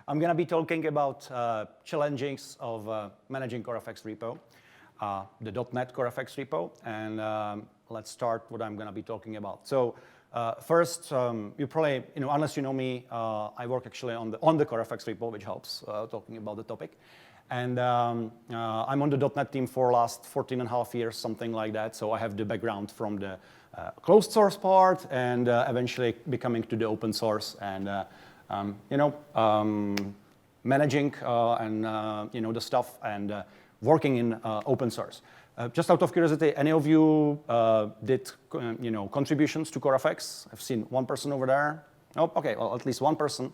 I'm going to be talking about challenges of managing CoreFX repo, the .NET CoreFX repo, and let's start what I'm going to be talking about. So first, you probably, unless you know me, I work actually on the CoreFX repo, which helps talking about the topic. And I'm on the .NET team for the last 14 and a half years, something like that. So I have the background from the closed source part and eventually becoming to the open source and managing and the stuff and working in open source. Just out of curiosity, any of you did contributions to CoreFX? I've seen one person over there. Oh, okay, well, at least one person.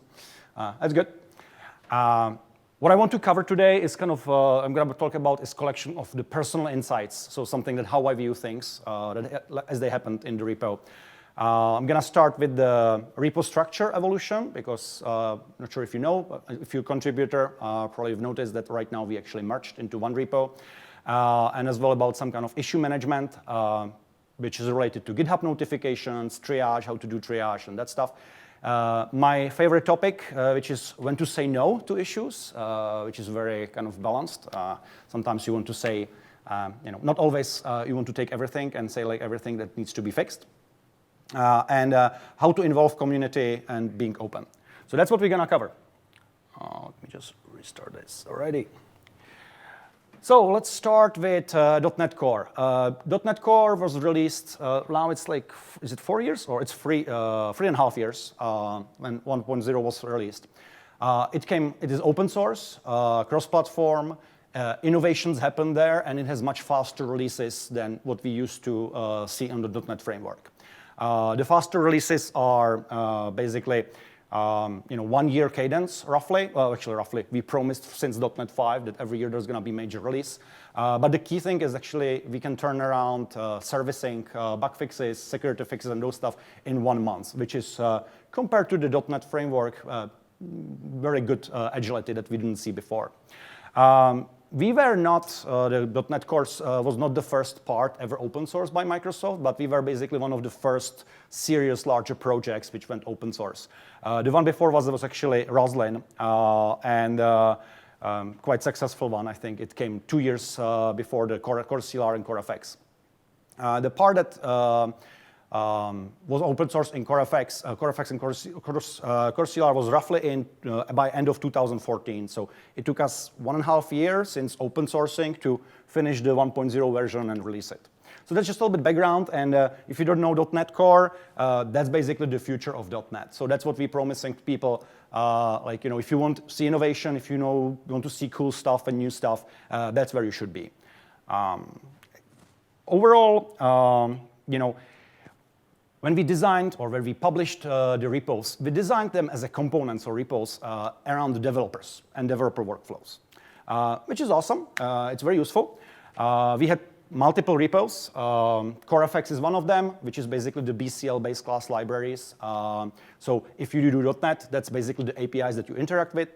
That's good. What I want to cover today is kind of, I'm going to talk about is collection of the personal insights. So something that how I view things as they happened in the repo. I'm going to start with the repo structure evolution because not sure if you know, but if you're a contributor, probably you've noticed that right now we actually merged into one repo. And as well about some kind of issue management, which is related to GitHub notifications, triage, how to do triage and that stuff. My favorite topic, which is when to say no to issues, which is very kind of balanced. Sometimes you want to say, not always you want to take everything and say like everything that needs to be fixed. And how to involve community and being open. So that's what we're going to cover. Let me just restart this already. So let's start with .NET Core. .NET Core was released, now it's like, is it 4 years? Or it's 3.5 years when 1.0 was released. It is open source, cross-platform, innovations happen there, and it has much faster releases than what we used to see on the .NET framework. The faster releases are basically 1 year cadence, roughly. Well, actually, roughly. We promised since .NET 5 that every year there's going to be major release. But the key thing is actually we can turn around servicing, bug fixes, security fixes, and those stuff in 1 month, which is, compared to the .NET framework, very good agility that we didn't see before. We were not, the .NET Core was not the first part ever open source by Microsoft, but we were basically one of the first serious larger projects which went open source. The one before was actually Roslyn, and quite successful one, I think. It came 2 years before the Core CLR and CoreFX. The part that was open source in CoreFX, CoreFX and Core CLR was roughly by end of 2014. So it took us 1.5 years since open sourcing to finish the 1.0 version and release it. So that's just a little bit background. And if you don't know .NET Core, that's basically the future of .NET. So that's what we're promising to people. If you want to see innovation, if you want to see cool stuff and new stuff, that's where you should be. Overall, when we designed or when we published the repos, we designed them as a components or repos around the developers and developer workflows, which is awesome. It's very useful. We had multiple repos. CoreFX is one of them, which is basically the BCL-based class libraries. So if you do .NET, that's basically the APIs that you interact with.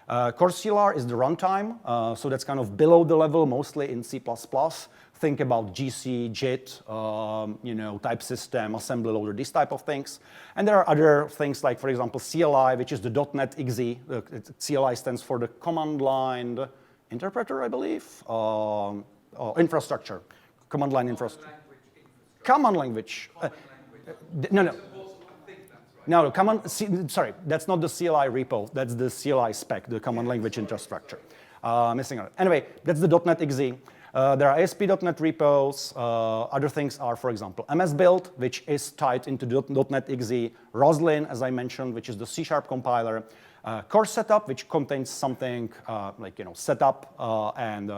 Core CLR is the runtime, so that's kind of below the level, mostly in C++. Think about GC, JIT, type system, assembly loader, these type of things. And there are other things like, for example, CLI, which is the .NET XE. CLI stands for the command line interpreter, I believe, or infrastructure, command line infrastructure. Command language. No. No, sorry, that's not the CLI repo. That's the CLI spec, the command language infrastructure. Missing out. Anyway, that's the .NET XE. There are ASP.NET repos. Other things are, for example, MS-Build, which is tied into .NET XE. Roslyn, as I mentioned, which is the C# compiler. Core Setup, which contains something like setup and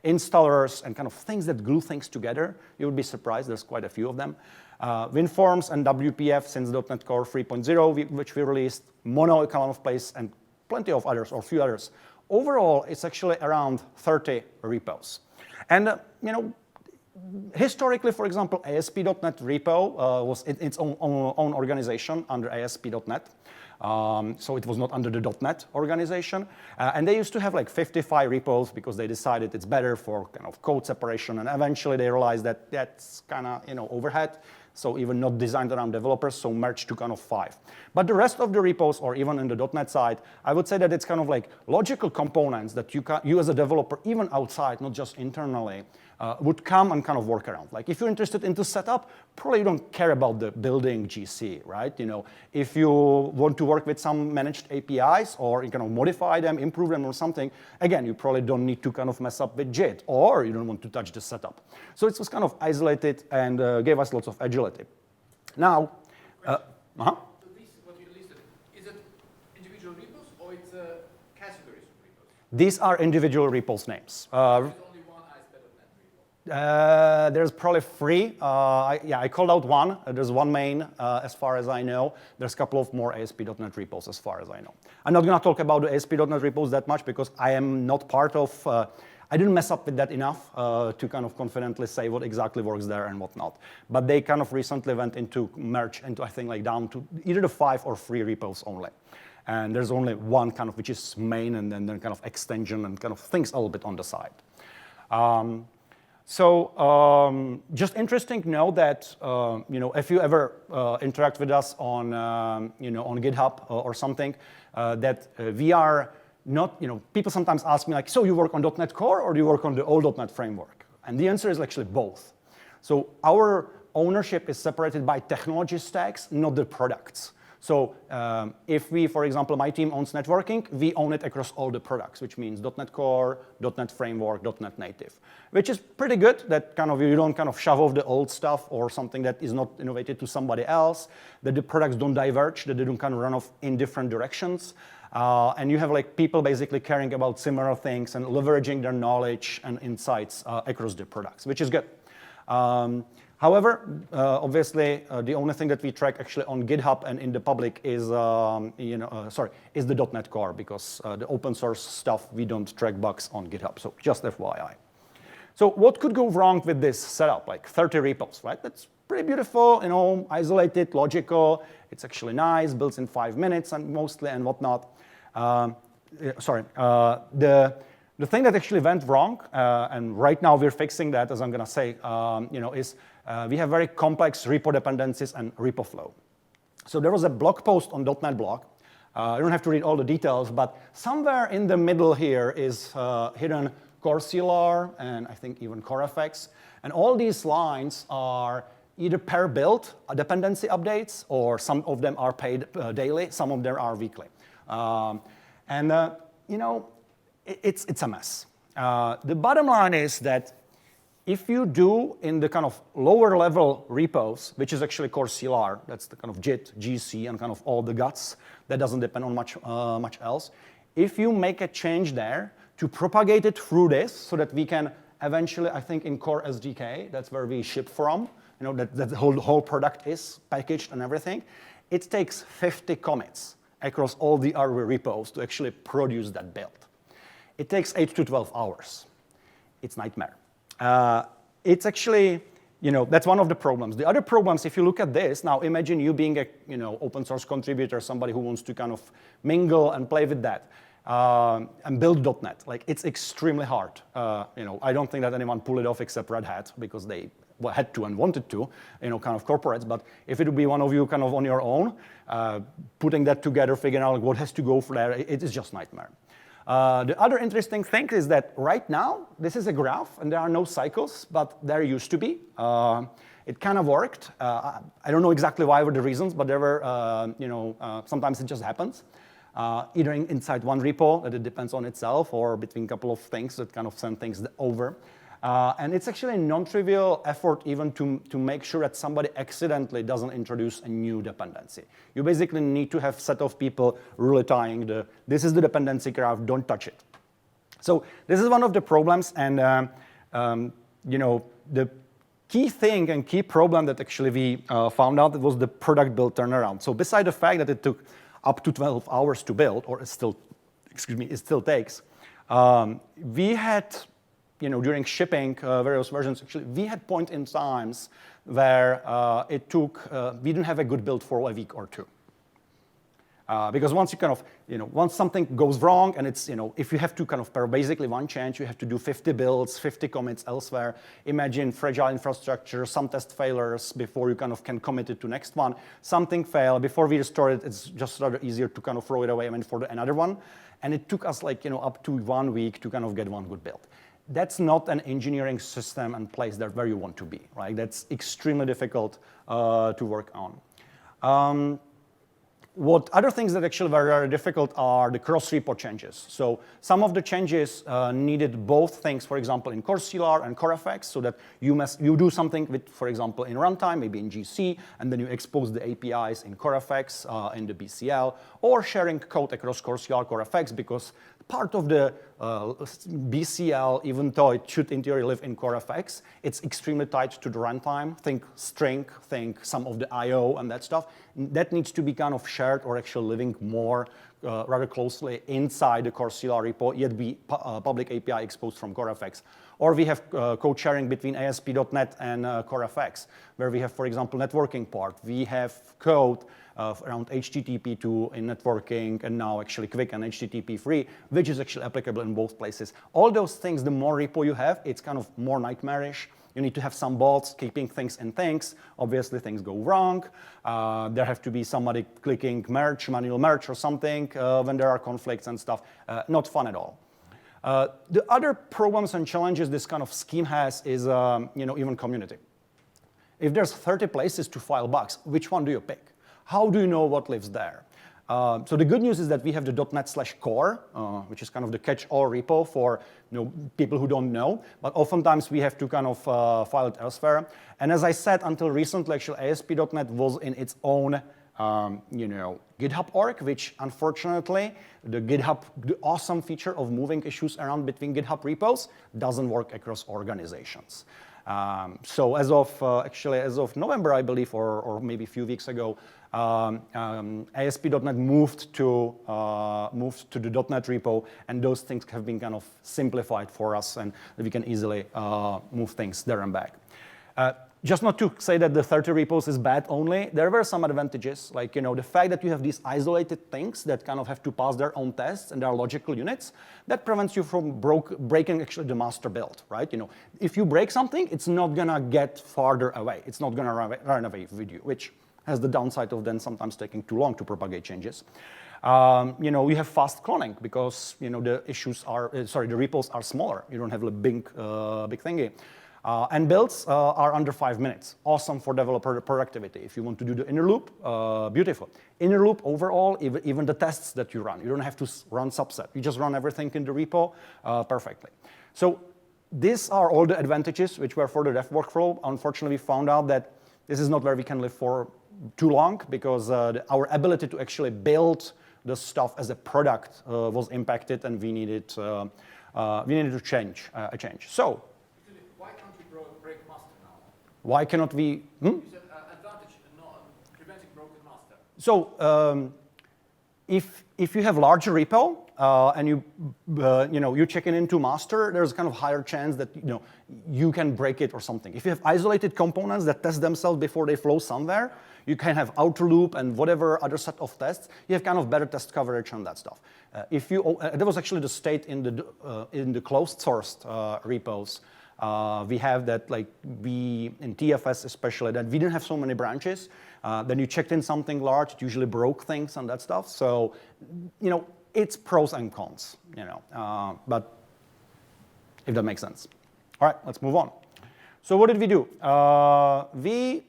installers and kind of things that glue things together. You would be surprised. There's quite a few of them. WinForms and WPF since .NET Core 3.0, which we released. Mono, column of place, and plenty of others, or a few others. Overall, it's actually around 30 repos. And, historically, for example, ASP.NET repo was its own organization under ASP.NET. So it was not under the .NET organization. And they used to have like 55 repos because they decided it's better for kind of code separation. And eventually they realized that that's kind of, overhead. so even not designed around developers, so merged to kind of 5. But the rest of the repos, or even in the .NET side, I would say that it's kind of like logical components that you as a developer, even outside, not just internally, would come and kind of work around. Like if you're interested into setup, probably you don't care about the building GC, right? You know, if you want to work with some managed APIs or you kind of modify them, improve them or something, again, you probably don't need to kind of mess up with JIT, or you don't want to touch the setup. So it was kind of isolated and gave us lots of agility. Now, What you listed, is it individual repos or it's categories of repos? These are individual repos names. There's probably 3. I called out one. There's one main, as far as I know. There's a couple of more ASP.NET repos, as far as I know. I'm not going to talk about the ASP.NET repos that much because I am not part of. I didn't mess up with that enough to kind of confidently say what exactly works there and what not. But they kind of recently went into merge into, I think, like down to either the 5 or 3 repos only. And there's only one kind of which is main, and then kind of extension and kind of things a little bit on the side. Just interesting to know that if you ever interact with us on on GitHub or something, that we are not, people sometimes ask me like, so you work on .NET Core or do you work on the old .NET framework? And the answer is actually both. So our ownership is separated by technology stacks, not the products. So if we, for example, my team owns networking, we own it across all the products, which means .NET Core, .NET Framework, .NET Native, which is pretty good that kind of you don't kind of shove off the old stuff or something that is not innovated to somebody else, that the products don't diverge, that they don't kind of run off in different directions. And you have like people basically caring about similar things and leveraging their knowledge and insights across the products, which is good. However, obviously, the only thing that we track actually on GitHub and in the public is, is the .NET Core, because the open source stuff, we don't track bugs on GitHub. So just FYI. So what could go wrong with this setup? Like 30 repos, right? That's pretty beautiful, isolated, logical. It's actually nice, built in 5 minutes and mostly and whatnot. The thing that actually went wrong, and right now we're fixing that, as I'm going to say, is we have very complex repo dependencies and repo flow. So there was a blog post on .NET Block. I don't have to read all the details, but somewhere in the middle here is hidden Core CLR and I think even CoreFX. And all these lines are either per build dependency updates, or some of them are paid daily, some of them are weekly. It's a mess. The bottom line is that if you do in the kind of lower level repos, which is actually Core CLR, that's the kind of JIT, GC, and kind of all the guts, that doesn't depend on much else. If you make a change there to propagate it through this so that we can eventually, I think in Core SDK, that's where we ship from, that the whole product is packaged and everything, it takes 50 commits across all the other repos to actually produce that build. It takes 8 to 12 hours. It's nightmare. It's actually, that's one of the problems. The other problems, if you look at this, now imagine you being a, open source contributor, somebody who wants to kind of mingle and play with that and build .NET. Like, it's extremely hard. I don't think that anyone pulled it off except Red Hat because they had to and wanted to, kind of corporates. But if it would be one of you kind of on your own, putting that together, figuring out what has to go for there, it is just nightmare. The other interesting thing is that right now, this is a graph, and there are no cycles, but there used to be. It kind of worked. I don't know exactly why were the reasons, but there were, sometimes it just happens. Either inside one repo, that it depends on itself, or between a couple of things that kind of send things over. And it's actually a non-trivial effort even to make sure that somebody accidentally doesn't introduce a new dependency. You basically need to have a set of people really tying this is the dependency graph, don't touch it. So this is one of the problems, and the key thing and key problem that actually we found out was the product build turnaround. So beside the fact that it took up to 12 hours to build, or it still takes, we had, during shipping various versions, actually, we had point in times where it took, we didn't have a good build for a week or two. Because once you kind of, once something goes wrong and it's, if you have to kind of per basically one change, you have to do 50 builds, 50 commits elsewhere. Imagine fragile infrastructure, some test failures before you kind of can commit it to next one. Something failed, before we restore it, it's just rather easier to kind of throw it away and for another one. And it took us like, up to 1 week to kind of get one good build. That's not an engineering system and place that where you want to be, right? That's extremely difficult to work on. What other things that actually were very difficult are the cross-repo changes. So some of the changes needed both things, for example, in Core CLR and CoreFX, so that you do something with, for example, in runtime, maybe in GC, and then you expose the APIs in CoreFX, in the BCL, or sharing code across Core CLR, CoreFX, because part of the BCL, even though it should in theory live in CoreFX, it's extremely tied to the runtime. Think string, think some of the I/O and that stuff. That needs to be kind of shared or actually living more rather closely inside the Core CLR repo, yet be public API exposed from CoreFX. Or we have code sharing between ASP.NET and CoreFX, where we have, for example, networking part. We have code around HTTP2 in networking, and now actually Quick and HTTP3, which is actually applicable in both places. All those things, the more repo you have, it's kind of more nightmarish. You need to have some bots keeping things in things. Obviously, things go wrong. There have to be somebody clicking merge, manual merge or something when there are conflicts and stuff. Not fun at all. The other problems and challenges this kind of scheme has is even community. If there's 30 places to file bugs, which one do you pick? How do you know what lives there? So the good news is that we have the .NET/Core, which is kind of the catch-all repo for people who don't know. But oftentimes we have to kind of file it elsewhere. And as I said, until recently, actually ASP.NET was in its own GitHub org, which unfortunately, the awesome feature of moving issues around between GitHub repos doesn't work across organizations. So as of November, I believe, or maybe a few weeks ago, ASP.NET moved to the .NET repo, and those things have been kind of simplified for us, and we can easily move things there and back. Just not to say that the 30 repos is bad only, there were some advantages, like the fact that you have these isolated things that kind of have to pass their own tests and there are logical units, that prevents you from breaking actually the master build, right? If you break something, it's not gonna get farther away. It's not gonna run away with you, which has the downside of then sometimes taking too long to propagate changes. We have fast cloning because the repos are smaller. You don't have a big thingy. And builds are under 5 minutes. Awesome for developer productivity. If you want to do the inner loop, beautiful. Inner loop overall, even the tests that you run, you don't have to run subset. You just run everything in the repo perfectly. So these are all the advantages which were for the dev workflow. Unfortunately, we found out that this is not where we can live for too long because our ability to actually build the stuff as a product was impacted, and we needed to change a change. So why can't you break master now? Why cannot we? You said advantage in preventing broken master. So if you have larger repo and you check it into master, there's kind of higher chance that you can break it or something. If you have isolated components that test themselves before they flow somewhere, you can have outer loop and whatever other set of tests. You have kind of better test coverage on that stuff. That was actually the state in the closed sourced repos. We have that, like in TFS especially, that we didn't have so many branches. Then you checked in something large, it usually broke things and that stuff. So, it's pros and cons, but if that makes sense. All right, let's move on. So what did we do? We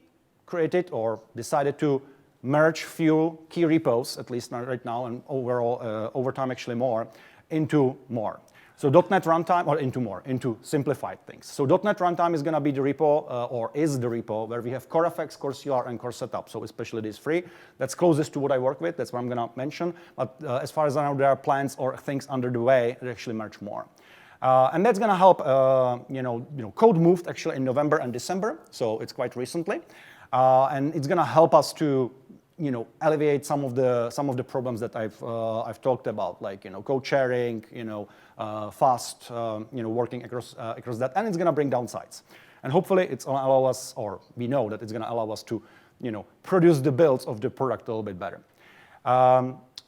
created or decided to merge few key repos, at least right now, and overall, over time actually more, into more. So .NET Runtime, or into simplified things. So .NET Runtime is going to be the repo, or is the repo, where we have CoreFX, Core CLR, and Core Setup. So especially these three. That's closest to what I work with. That's what I'm going to mention. But as far as I know, there are plans or things under the way that actually merge more. And that's going to help, code moved actually in November and December. So it's quite recently. And it's going to help us to alleviate some of the problems that I've talked about, like code sharing, fast, working across that, and it's going to bring downsides. And hopefully, it's going to allow us, or we know that it's going to allow us to, produce the builds of the product a little bit better.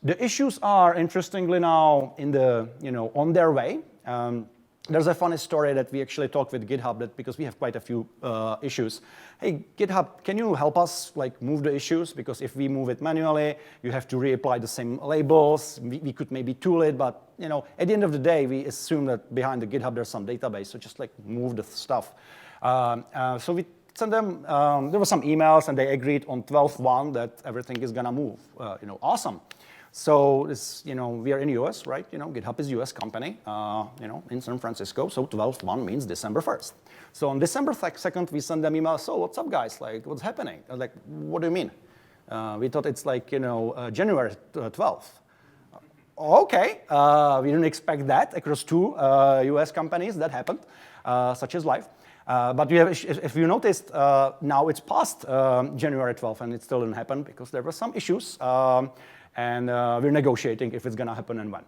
The issues are interestingly now in the, on their way. There's a funny story that we actually talked with GitHub that because we have quite a few issues. Hey, GitHub, can you help us like move the issues? Because if we move it manually, you have to reapply the same labels. We could maybe tool it, but at the end of the day, we assume that behind the GitHub there's some database, so just like move the stuff. So we sent them. There were some emails, and they agreed on 12/1 that everything is gonna move. Awesome. So this, we are in US, right? GitHub is US company, in San Francisco. So 12/1 means December 1st. So on December 2nd, we send them email. So what's up, guys? Like, what's happening? I was like, what do you mean? We thought it's like, January 12th. Okay, we didn't expect that across two US companies. That happened, such as life. But if you noticed, now it's past January 12th, and it still didn't happen because there were some issues. And we're negotiating if it's going to happen and when.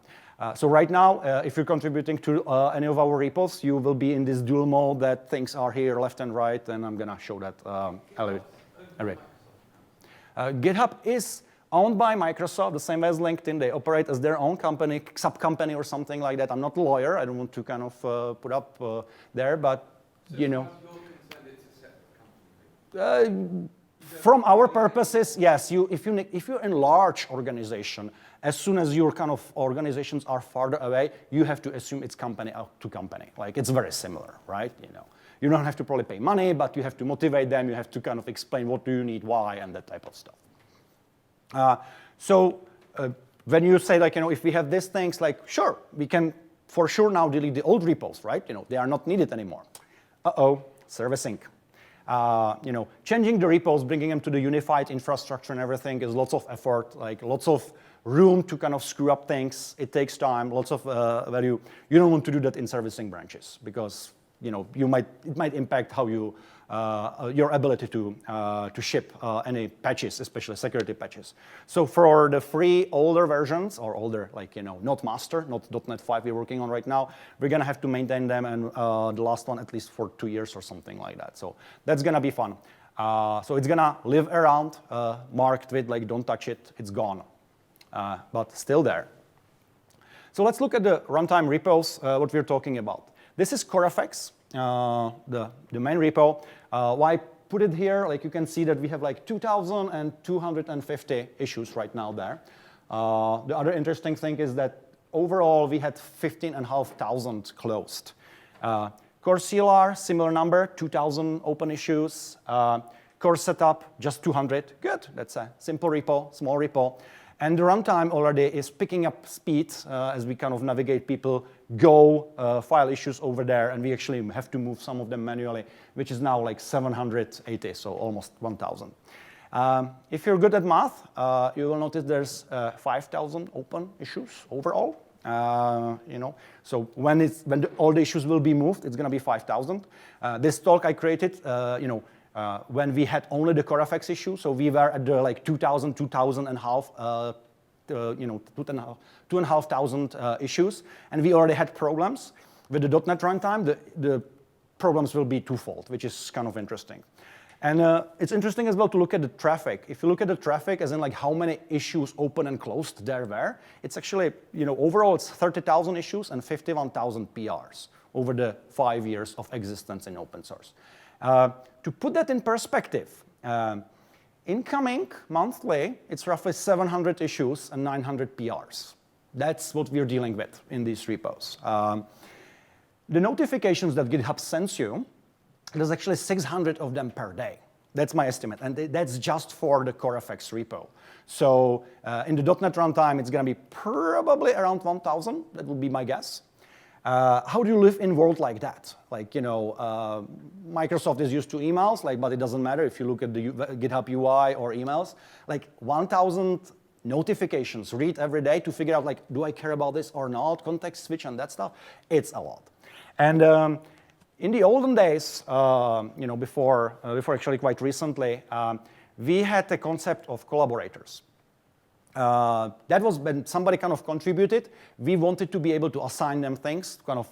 So right now, if you're contributing to any of our repos, you will be in this dual mode that things are here left and right, and I'm going to show that array. GitHub is owned by Microsoft, the same as LinkedIn. They operate as their own company, sub-company or something like that. I'm not a lawyer. I don't want to kind of put up there, but, from our purposes, yes. If you're in a large organization, as soon as your kind of organizations are farther away, you have to assume it's company out to company. Like it's very similar, right? You don't have to probably pay money, but you have to motivate them. You have to kind of explain what do you need, why, and that type of stuff. When you say like if we have these things, like sure, we can for sure now delete the old repos, right? They are not needed anymore. Servicing. Changing the repos, bringing them to the unified infrastructure and everything is lots of effort, like lots of room to kind of screw up things. It takes time, lots of value. You don't want to do that in servicing branches because it might impact how your ability to ship any patches, especially security patches. So for the free older versions or older, like not master, not .NET 5 we're working on right now, we're gonna have to maintain them, and the last one at least for 2 years or something like that. So that's gonna be fun. So it's gonna live around, marked with like don't touch it, it's gone, but still there. So let's look at the runtime repos, what we're talking about. This is CoreFX, the main repo. Why put it here? Like you can see that we have like 2,250 issues right now there. The other interesting thing is that overall we had 15,500 closed. Core CLR, similar number, 2,000 open issues. Core setup, just 200. Good, that's a simple repo, small repo. And the runtime already is picking up speed as we kind of navigate people, file issues over there, and we actually have to move some of them manually, which is now like 780, so almost 1,000. If you're good at math, you will notice there's 5,000 open issues overall. So when all the issues will be moved, it's going to be 5,000. This talk I created, when we had only the CoreFX issue, so we were at the like 2,000 and half, 2,500 issues, and we already had problems with the .NET runtime. The problems will be twofold, which is kind of interesting. And it's interesting as well to look at the traffic. If you look at the traffic, as in like how many issues open and closed there were, it's actually, overall it's 30,000 issues and 51,000 PRs over the 5 years of existence in open source. To put that in perspective, incoming monthly, it's roughly 700 issues and 900 PRs. That's what we're dealing with in these repos. The notifications that GitHub sends you, there's actually 600 of them per day. That's my estimate, and that's just for the CoreFX repo. So in the .NET runtime, it's going to be probably around 1,000. That would be my guess. How do you live in a world like that? Like, Microsoft is used to emails, but it doesn't matter if you look at the GitHub UI or emails. Like 1,000 notifications read every day to figure out, do I care about this or not? Context switch and that stuff. It's a lot. And in the olden days, before actually quite recently, we had the concept of collaborators. That was when somebody kind of contributed. We wanted to be able to assign them things, kind of,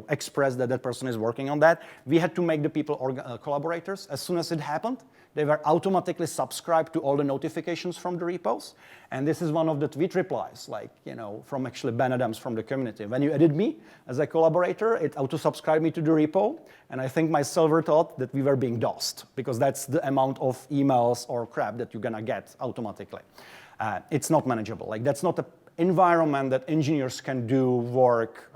express that that person is working on that. We had to make the people collaborators. As soon as it happened, they were automatically subscribed to all the notifications from the repos. And this is one of the tweet replies, like, from actually Ben Adams from the community. When you added me as a collaborator, it auto-subscribed me to the repo. And I think my server thought that we were being DOSed, because that's the amount of emails or crap that you're going to get automatically. It's not manageable. Like, that's not an environment that engineers can do work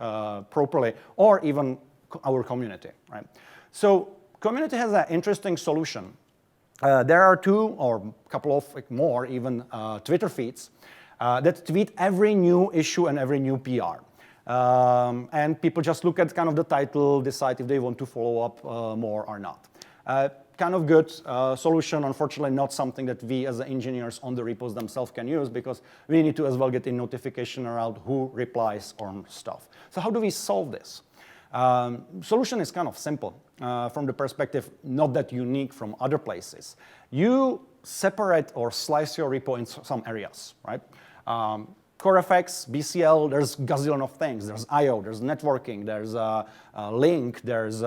properly, or even our community, right? So community has an interesting solution. There are 2 or a couple of more even Twitter feeds that tweet every new issue and every new PR. And people just look at kind of the title, decide if they want to follow up more or not. Kind of good solution, unfortunately not something that we as engineers on the repos themselves can use, because we need to as well get a notification around who replies on stuff. So how do we solve this? Solution is kind of simple from the perspective not that unique from other places. You separate or slice your repo in some areas, right? CoreFX, BCL, there's gazillion of things. There's I/O, there's networking, there's link, there's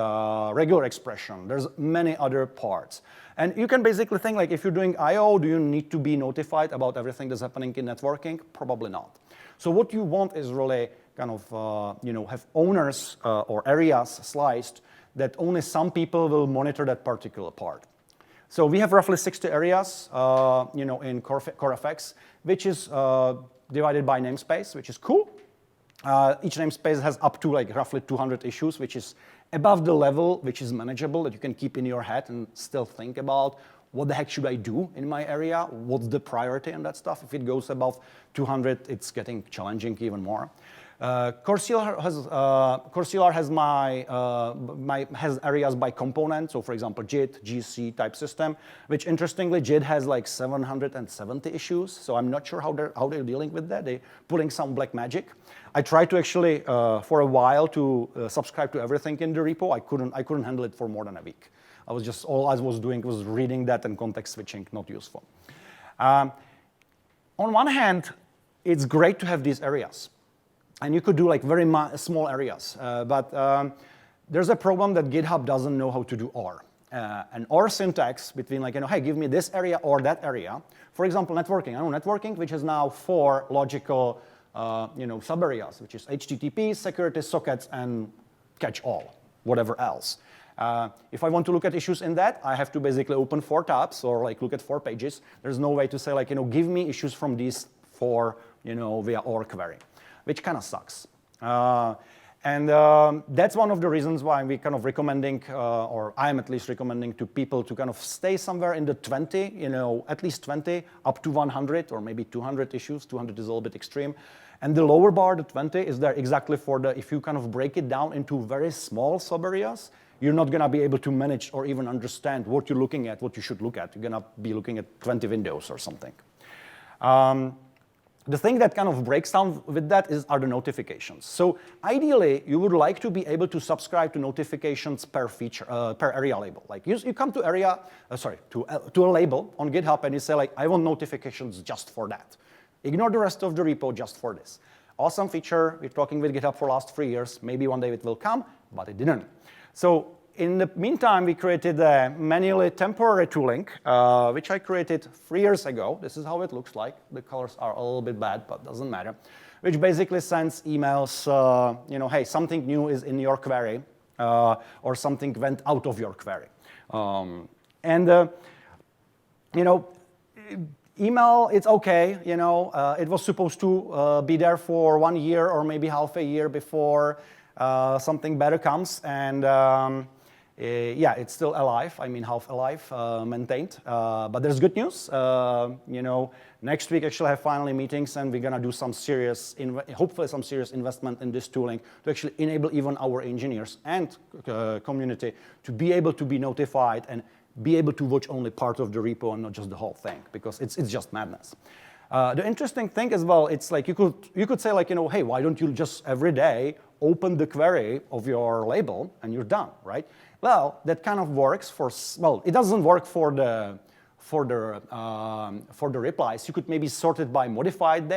regular expression, there's many other parts. And you can basically think like, if you're doing I/O, do you need to be notified about everything that's happening in networking? Probably not. So what you want is really kind of, have owners or areas sliced that only some people will monitor that particular part. So we have roughly 60 areas, in CoreFX, which is divided by namespace, which is cool. Each namespace has up to like roughly 200 issues, which is above the level, which is manageable, that you can keep in your head and still think about what the heck should I do in my area? What's the priority and that stuff? If it goes above 200, it's getting challenging even more. CoreCLR has areas by component. So for example, JIT, GC type system, which interestingly, JIT has like 770 issues. So I'm not sure how they're dealing with that. They're pulling some black magic. I tried to actually, for a while, to subscribe to everything in the repo. I couldn't handle it for more than a week. All I was doing was reading that and context switching, not useful. On one hand, it's great to have these areas. And you could do like very small areas. But there's a problem that GitHub doesn't know how to do OR. An OR syntax between like, hey, give me this area or that area. For example, networking. I know networking, which has now 4 logical sub-areas, which is HTTP, security, sockets, and catch all, whatever else. If I want to look at issues in that, I have to basically open 4 tabs or like look at 4 pages. There's no way to say like, give me issues from these 4, via OR query, which kind of sucks. And that's one of the reasons why we kind of recommending, or I'm at least recommending to people to kind of stay somewhere in the 20, at least 20, up to 100 or maybe 200 issues. 200 is a little bit extreme. And the lower bar, the 20, is there exactly for if you kind of break it down into very small sub-areas, you're not going to be able to manage or even understand what you're looking at, what you should look at. You're going to be looking at 20 windows or something. The thing that kind of breaks down with that are the notifications. So ideally, you would like to be able to subscribe to notifications per feature, per area label. Like you come to to a label on GitHub and you say like, I want notifications just for that. Ignore the rest of the repo just for this. Awesome feature. We're talking with GitHub for the last 3 years. Maybe one day it will come, but it didn't. So in the meantime, we created a manually temporary tooling, which I created 3 years ago. This is how it looks like. The colors are a little bit bad, but doesn't matter. Which basically sends emails, hey, something new is in your query, or something went out of your query. Email, it's okay. It was supposed to be there for 1 year or maybe half a year before something better comes, and yeah, it's still alive. I mean, half alive, maintained. But there's good news. Next week actually I have finally meetings, and we're gonna do some serious, hopefully some serious investment in this tooling to actually enable even our engineers and community to be able to be notified and be able to watch only part of the repo and not just the whole thing, because it's just madness. The interesting thing as well, it's like you could say like, hey, why don't you just every day open the query of your label and you're done, right? Well, that kind of works for, well, it doesn't work for the for the replies. You could maybe sort it by modified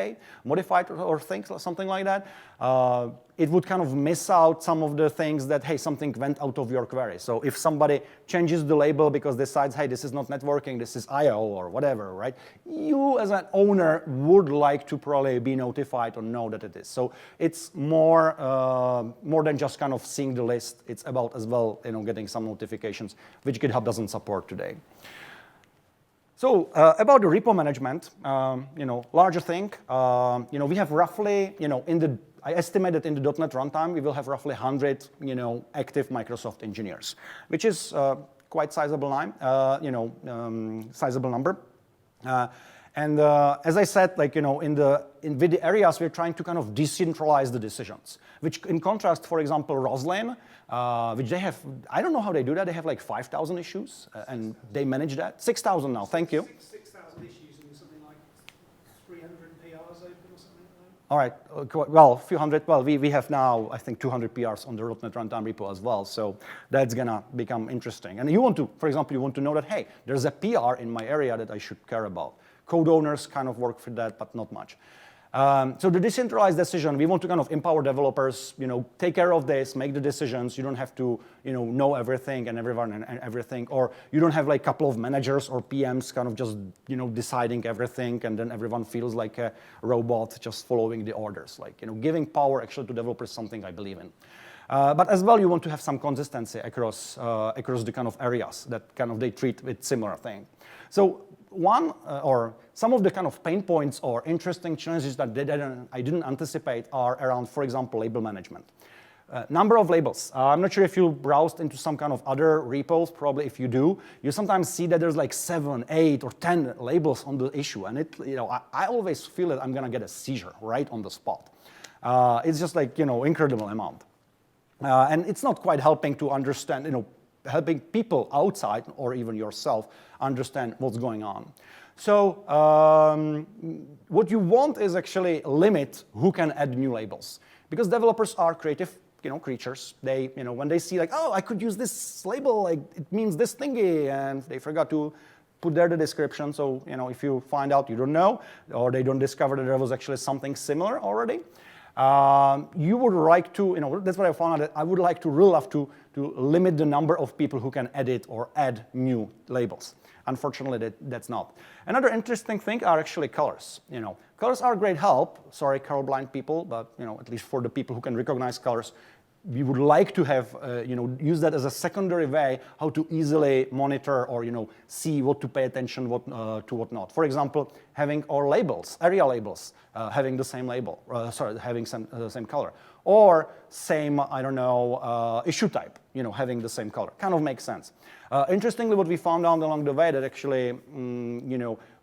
or things, something like that. It would kind of miss out some of the things that, hey, something went out of your query. So if somebody changes the label because decides, hey, this is not networking, this is IO or whatever, right? You as an owner would like to probably be notified or know that it is. So it's more than just kind of seeing the list. It's about as well, getting some notifications, which GitHub doesn't support today. So about the repo management, larger thing, we have roughly, I estimate that in the .NET runtime, we will have roughly 100, active Microsoft engineers, which is quite sizable sizable number. And as I said, with the areas, we're trying to kind of decentralize the decisions, which in contrast, for example, Roslyn, which they have, I don't know how they do that. They have like 5,000 issues, and they manage that. 6,000 now, thank you. 6,000 issues and something like 300 PRs open or something like that. All right, well, a few hundred. Well, we have now, I think, 200 PRs on the .NET Runtime repo as well, so that's gonna become interesting. And you want to, for example, you want to know that, hey, there's a PR in my area that I should care about. Code owners kind of work for that, but not much. So the decentralized decision, we want to kind of empower developers, take care of this, make the decisions. You don't have to, know everything and everyone and everything, or you don't have like a couple of managers or PMs kind of just, deciding everything, and then everyone feels like a robot just following the orders. Like, giving power actually to developers is something I believe in. But as well, you want to have some consistency across the kind of areas that kind of they treat with similar thing. So one or some of the kind of pain points or interesting challenges that I didn't anticipate are around, for example, label management. Number of labels. I'm not sure if you browsed into some kind of other repos. Probably if you do, you sometimes see that there's like 7, 8, or 10 labels on the issue. And I always feel that I'm going to get a seizure right on the spot. It's just like, incredible amount. And it's not quite helping to understand, helping people outside or even yourself understand what's going on. So what you want is actually limit who can add new labels, because developers are creative, creatures. They, when they see like, oh, I could use this label, like it means this thingy, and they forgot to put there the description. So if you find out you don't know, or they don't discover that there was actually something similar already, you would like to, that's what I found out, that I would like to really love to limit the number of people who can edit or add new labels. Unfortunately, that's not. Another interesting thing are actually colors. Colors are great help. Sorry, colorblind people, but at least for the people who can recognize colors, we would like to have, use that as a secondary way how to easily monitor or, see what to pay attention to what not. For example, having our labels, area labels, having the same label, having the same color. Or same, I don't know, issue type, having the same color. Kind of makes sense. Interestingly, what we found out along the way that actually,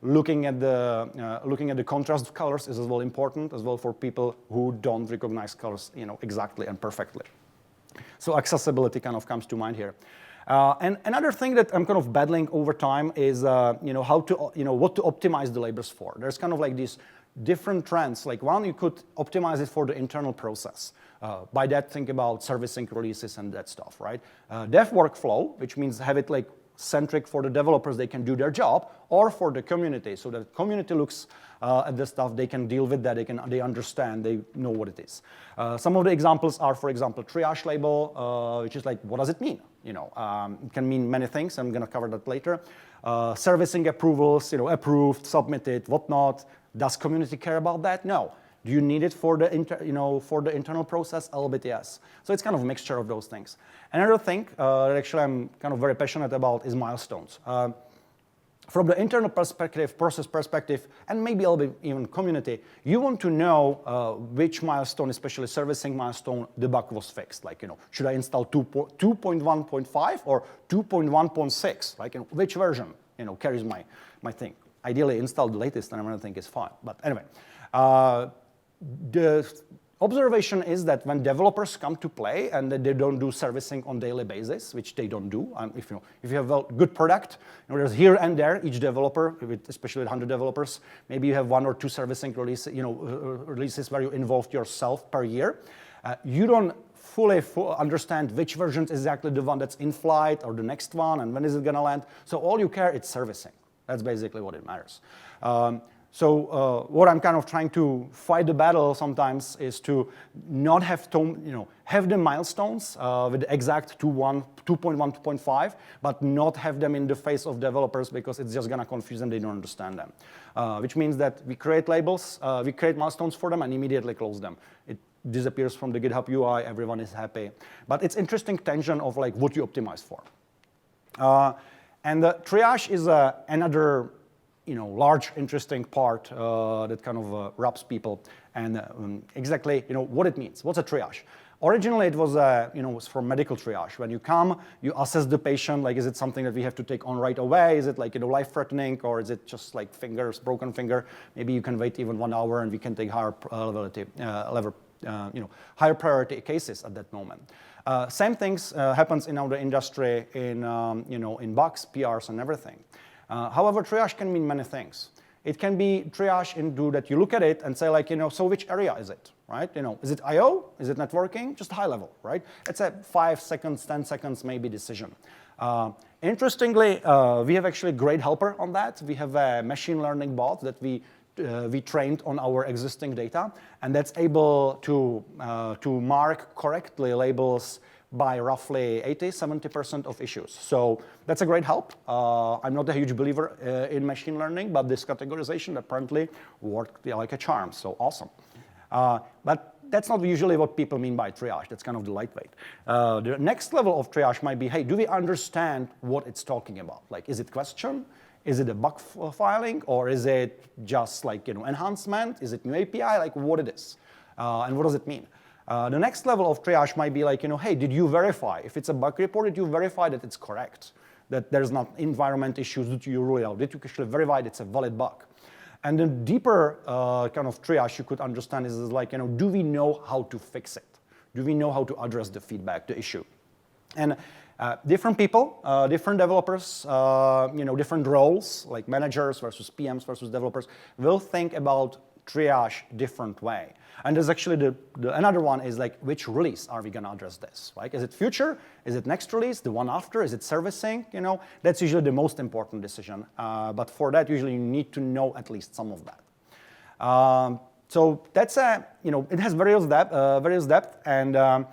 looking at the contrast of colors is as well important as well for people who don't recognize colors, exactly and perfectly. So accessibility kind of comes to mind here. And another thing that I'm kind of battling over time is, what to optimize the labels for. There's kind of like these different trends. Like one, you could optimize it for the internal process. By that, think about servicing releases and that stuff, right? Dev workflow, which means have it like centric for the developers, they can do their job, or for the community, so the community looks at the stuff, they can deal with that, they understand, they know what it is. Some of the examples are, for example, triage label, which is like, what does it mean? It can mean many things. I'm going to cover that later. Servicing approvals, approved, submitted, whatnot. Does community care about that? No. Do you need it for the internal process? A little bit, yes. So it's kind of a mixture of those things. Another thing that actually I'm kind of very passionate about is milestones. From the internal perspective, process perspective, and maybe a little bit even community, you want to know which milestone, especially servicing milestone, the bug was fixed. Like, should I install 2.1.5 or 2.1.6? Like, which version, carries my thing? Ideally, install the latest, and everything is fine. But anyway, the observation is that when developers come to play and they don't do servicing on daily basis, which they don't do, if you have a good product, there's here and there each developer, especially with 100 developers, maybe you have 1 or 2 servicing releases where you involved yourself per year. You don't fully understand which version is exactly the one that's in flight or the next one and when is it going to land. So all you care is servicing. That's basically what it matters. So what I'm kind of trying to fight the battle sometimes is to not have have the milestones with the exact 2.1, 2.5, but not have them in the face of developers because it's just gonna confuse them, they don't understand them. Which means that we create labels, we create milestones for them and immediately close them. It disappears from the GitHub UI, everyone is happy. But it's interesting tension of like what you optimize for. And the triage is another large, interesting part that kind of wraps people and exactly, what it means. What's a triage? Originally, it was, was from medical triage. When you come, you assess the patient, like, is it something that we have to take on right away? Is it like, life-threatening, or is it just like broken finger? Maybe you can wait even 1 hour and we can take higher higher priority cases at that moment. Same things happens in our industry in, in bugs, PRs, and everything. However, triage can mean many things. It can be triage into that you look at it and say like, so which area is it, right? Is it I/O? Is it networking? Just high level, right? It's a 5 seconds, 10 seconds maybe decision. Interestingly, we have actually a great helper on that. We have a machine learning bot that we trained on our existing data, and that's able to mark correctly labels by roughly 80–70% of issues. So that's a great help. I'm not a huge believer in machine learning, but this categorization apparently worked like a charm, so awesome. But that's not usually what people mean by triage. That's kind of the lightweight. The next level of triage might be, hey, do we understand what it's talking about? Like, is it question? Is it a bug filing? Or is it just like, enhancement? Is it new API? Like what it is? And what does it mean? The next level of triage might be like, hey, did you verify? If it's a bug report, did you verify that it's correct? That there's not environment issues that you rule out? Did you actually verify that it's a valid bug? And the deeper kind of triage you could understand is like, do we know how to fix it? Do we know how to address the feedback, the issue? And different people, different developers, different roles, like managers versus PMs versus developers, will think about triage different way. And there's actually another one is like, which release are we going to address this? Right? Is it future? Is it next release? The one after? Is it servicing? That's usually the most important decision. But for that, usually you need to know at least some of that. So that's it has various depth, and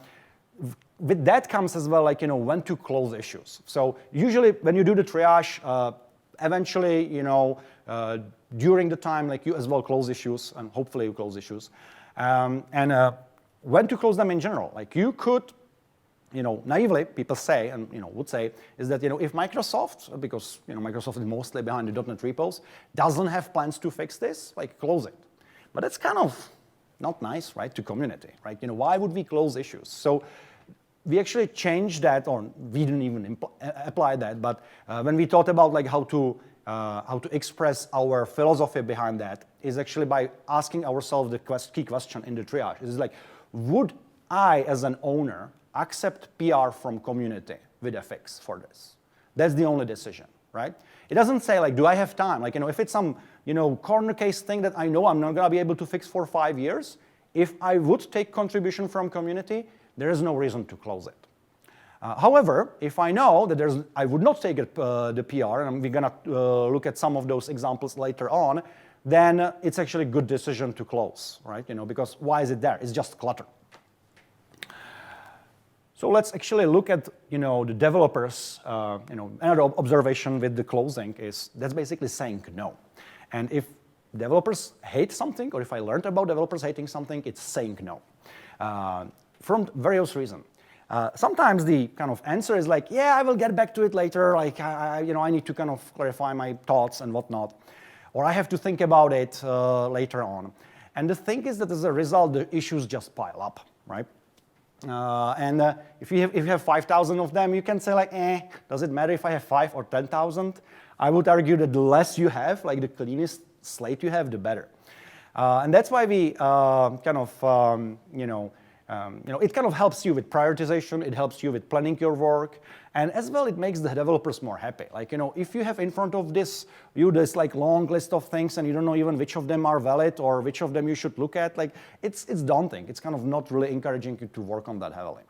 with that comes as well, like, when to close issues. So usually when you do the triage, eventually, during the time, like, you as well close issues, and hopefully you close issues. And when to close them in general. Like, you could, naively, people say, and, would say, is that, if Microsoft, because, Microsoft is mostly behind the .NET repos, doesn't have plans to fix this, like, close it. But it's kind of not nice, right, to community, right? Why would we close issues? So we actually changed that, or we didn't even apply that, but when we thought about like how to express our philosophy behind that is actually by asking ourselves the key question in the triage. It's like, would I, as an owner, accept PR from community with a fix for this? That's the only decision, right? It doesn't say like, do I have time? Like, if it's some, corner case thing that I know I'm not gonna be able to fix for 5 years, if I would take contribution from community, there is no reason to close it. However, if I know that I would not take the PR, and we're going to look at some of those examples later on, then it's actually a good decision to close, right? Because why is it there? It's just clutter. So let's actually look at, the developers. Another observation with the closing is that's basically saying no. And if developers hate something, or if I learned about developers hating something, it's saying no. From various reasons. Sometimes the kind of answer is like, yeah, I will get back to it later. Like, I need to kind of clarify my thoughts and whatnot. Or I have to think about it later on. And the thing is that as a result, the issues just pile up, right? If you have 5,000 of them, you can say like, does it matter if I have 5 or 10,000? I would argue that the less you have, like the cleanest slate you have, the better. And that's why we it kind of helps you with prioritization, it helps you with planning your work, and as well it makes the developers more happy. Like, if you have in front of this like long list of things and you don't know even which of them are valid or which of them you should look at, like, it's daunting. It's kind of not really encouraging you to work on that heavily.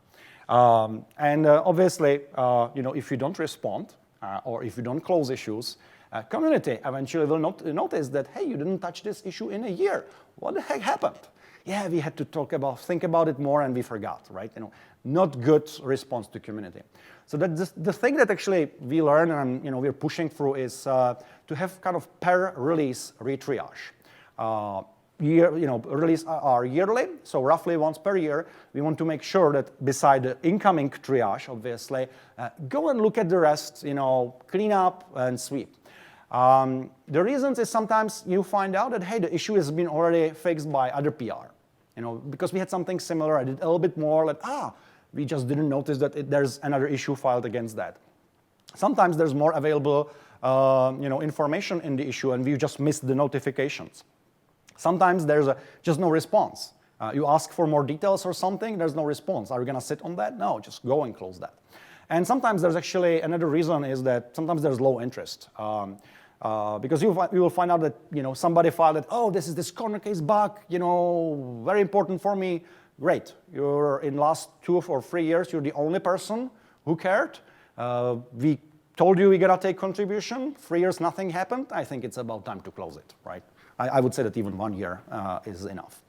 Obviously, if you don't respond or if you don't close issues, Community eventually will notice that, hey, you didn't touch this issue in a year. What the heck happened? Yeah, we had to think about it more, and we forgot, right? Not good response to community. So the thing that actually we learn and we're pushing through is to have kind of per release retriage. Release are yearly, so roughly once per year. We want to make sure that beside the incoming triage, obviously, go and look at the rest, clean up and sweep. The reasons is sometimes you find out that, hey, the issue has been already fixed by other PR. Because we had something similar, I did a little bit more, we just didn't notice that there's another issue filed against that. Sometimes there's more available, information in the issue, and we just missed the notifications. Sometimes there's just no response. You ask for more details or something, there's no response. Are you going to sit on that? No, just go and close that. And sometimes there's actually another reason is that sometimes there's low interest. Because you will find out that somebody filed that, oh, this is this corner case bug, very important for me. Great, you're in last 2 or 3 years, you're the only person who cared. We told you we're gonna take contribution. 3 years, nothing happened. I think it's about time to close it, right? I would say that even 1 year is enough.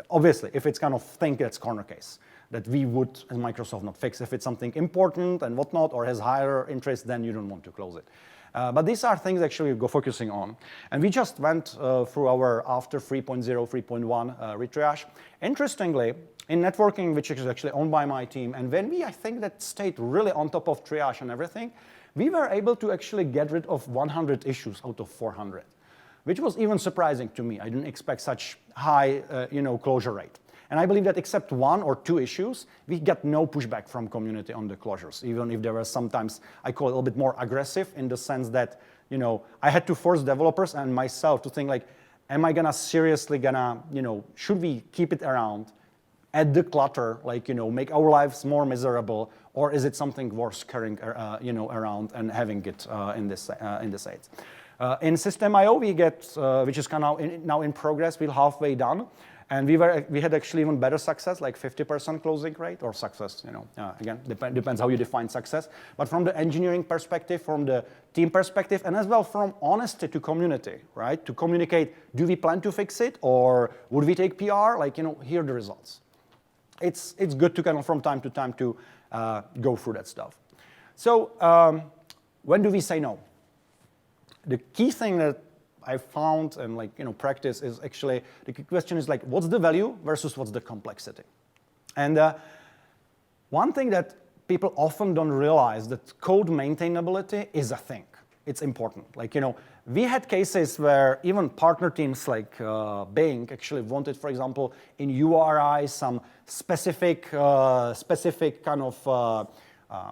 Obviously, if it's kind of thing that's corner case, that we would, as Microsoft, not fix. If it's something important and whatnot, or has higher interest, then you don't want to close it. But these are things actually we go focusing on. And we just went through our after 3.0, 3.1 retriage. Interestingly, in networking, which is actually owned by my team, and when I think that stayed really on top of triage and everything, we were able to actually get rid of 100 issues out of 400, which was even surprising to me. I didn't expect such high closure rate. And I believe that except 1 or 2 issues, we get no pushback from community on the closures, even if there were sometimes, I call it a little bit more aggressive in the sense that, I had to force developers and myself to think like, am I gonna seriously should we keep it around, add the clutter, make our lives more miserable, or is it something worth carrying, around and having it in the sites? In System.io, we get, which is kind of now in progress, we're halfway done. And we had actually even better success, like 50% closing rate, or success, again, depends how you define success. But from the engineering perspective, from the team perspective, and as well from honesty to community, right? To communicate, do we plan to fix it, or would we take PR? Here are the results. It's good to kind of from time to time to go through that stuff. So when do we say no? The key thing that I found and practice is actually, the question is what's the value versus what's the complexity? And one thing that people often don't realize that code maintainability is a thing. It's important. We had cases where even partner teams like Bing actually wanted, for example, in URI some specific kind of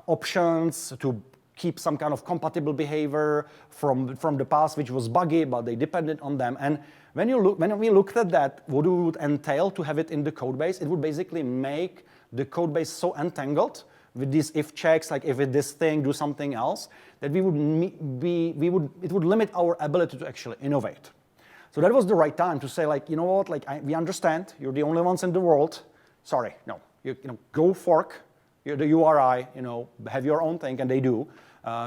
options to keep some kind of compatible behavior from the past, which was buggy, but they depended on them. And when we looked at that, what it would entail to have it in the code base, it would basically make the code base so entangled with these if checks, like if it this thing, do something else, that it would limit our ability to actually innovate. So that was the right time to say, we understand, you're the only ones in the world. Sorry, no, go fork the URI, have your own thing, and they do.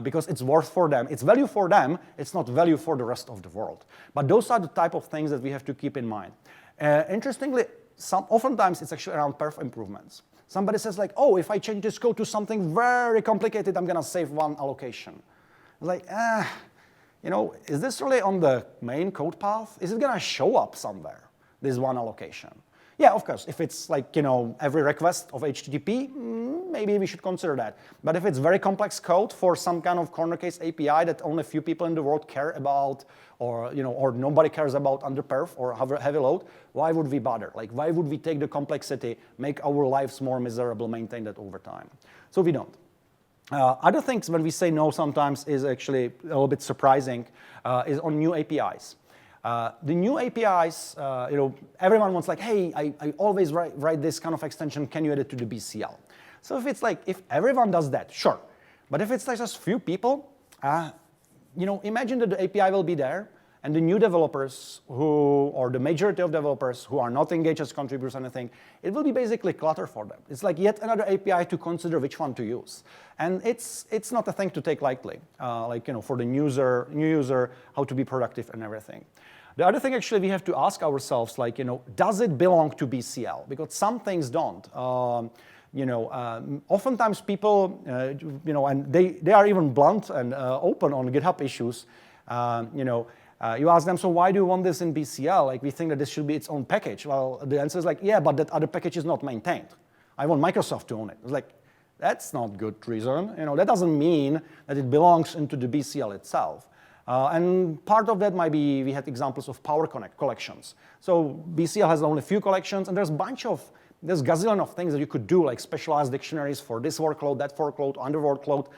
Because it's worth for them. It's value for them. It's not value for the rest of the world. But those are the type of things that we have to keep in mind. Interestingly, oftentimes it's actually around perf improvements. Somebody says oh, if I change this code to something very complicated, I'm going to save 1 allocation. Is this really on the main code path? Is it going to show up somewhere, this 1 allocation? Yeah, of course, if it's every request of HTTP, maybe we should consider that. But if it's very complex code for some kind of corner case API that only a few people in the world care about, or nobody cares about under perf or heavy load, why would we bother? Why would we take the complexity, make our lives more miserable, maintain that over time? So we don't. Other things when we say no sometimes is actually a little bit surprising, is on new APIs. The new APIs, everyone wants hey, I always write this kind of extension, can you add it to the BCL? So if it's if everyone does that, sure. But if it's just few people, imagine that the API will be there, and the new developers or the majority of developers who are not engaged as contributors or anything, it will be basically clutter for them. It's like yet another API to consider which one to use. And it's not a thing to take lightly, for the new user, how to be productive and everything. The other thing actually we have to ask ourselves, does it belong to BCL? Because some things don't. Oftentimes people, and they are even blunt and open on GitHub issues. You ask them, so why do you want this in BCL? Like, we think that this should be its own package. Well, the answer is like, yeah, but that other package is not maintained. I want Microsoft to own it. It's like, that's not good reason. That doesn't mean that it belongs into the BCL itself. And part of that might be, we had examples of Power Connect collections. So BCL has only a few collections, and there's gazillion of things that you could do, like specialized dictionaries for this workload, that workload, under workload.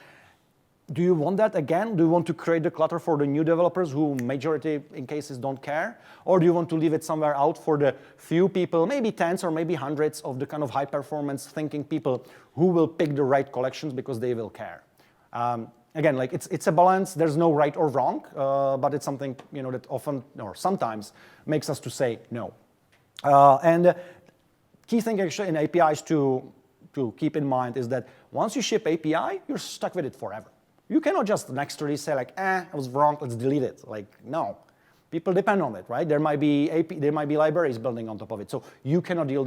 Do you want that again? Do you want to create the clutter for the new developers who majority in cases don't care? Or do you want to leave it somewhere out for the few people, maybe tens or maybe hundreds of the kind of high performance thinking people who will pick the right collections because they will care? Again, it's a balance. There's no right or wrong, but it's something that often or sometimes makes us to say no. And key thing actually in APIs to keep in mind is that once you ship API, you're stuck with it forever. You cannot just next release say I was wrong, let's delete it. No. People depend on it, right? There might be libraries building on top of it. So you cannot delete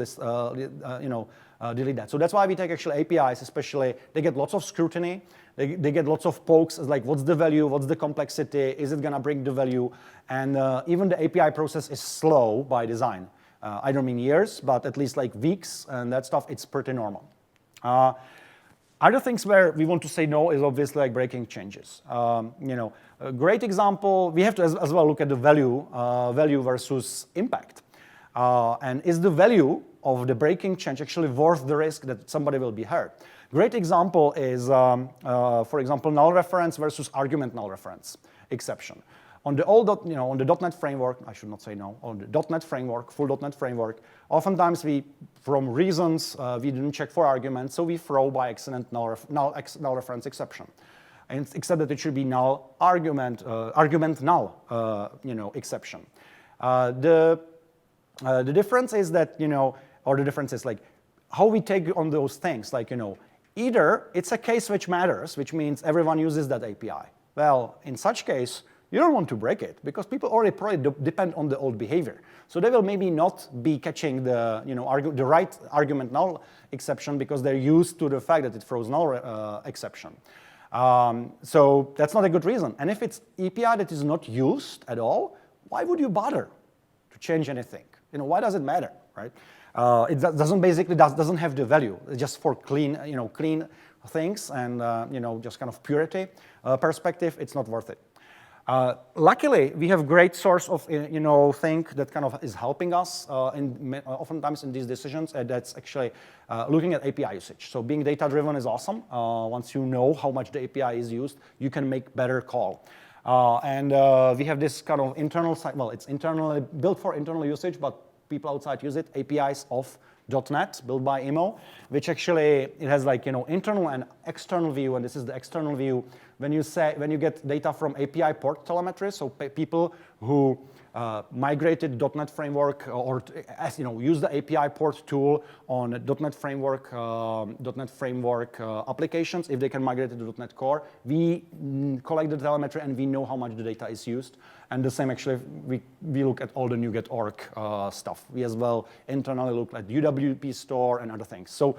that. So that's why we take actually APIs, especially, they get lots of scrutiny. They get lots of pokes, like what's the value, what's the complexity, is it gonna bring the value? And even the API process is slow by design. I don't mean years, but at least like weeks and that stuff, it's pretty normal. Other things where we want to say no is obviously like breaking changes. A great example, we have to as well look at the value versus impact. And is the value of the breaking change actually worth the risk that somebody will be hurt? Great example is, for example, null reference versus argument null reference exception. On the old, on the .NET framework, I should not say no, on the .NET framework, full .NET framework, oftentimes from reasons we didn't check for arguments, so we throw by accident null reference exception. And except that it should be null argument null, exception. The difference is that, or the difference is like how we take on those things, either it's a case which matters, which means everyone uses that API. Well, in such case, you don't want to break it because people already probably depend on the old behavior. So they will maybe not be catching the, the right argument null exception because they're used to the fact that it throws null exception. So that's not a good reason. And if it's API that is not used at all, why would you bother to change anything? Why does it matter, right? It doesn't have the value. It's just for clean things and just kind of purity perspective. It's not worth it. Luckily, we have great source of thing that kind of is helping us oftentimes in these decisions, and that's actually looking at API usage. So being data-driven is awesome. Once you know how much the API is used, you can make better call. And we have this kind of internal site. Well, it's internally built for internal usage, but people outside use it. APIs of .NET built by Imo, which actually it has internal and external view, and this is the external view. When you get data from API port telemetry, so people who migrated .NET framework or use the API port tool on .NET framework applications, if they can migrate it to .NET Core, we collect the telemetry and we know how much the data is used. And the same actually, we look at all the NuGet org stuff. We as well internally look at UWP store and other things. So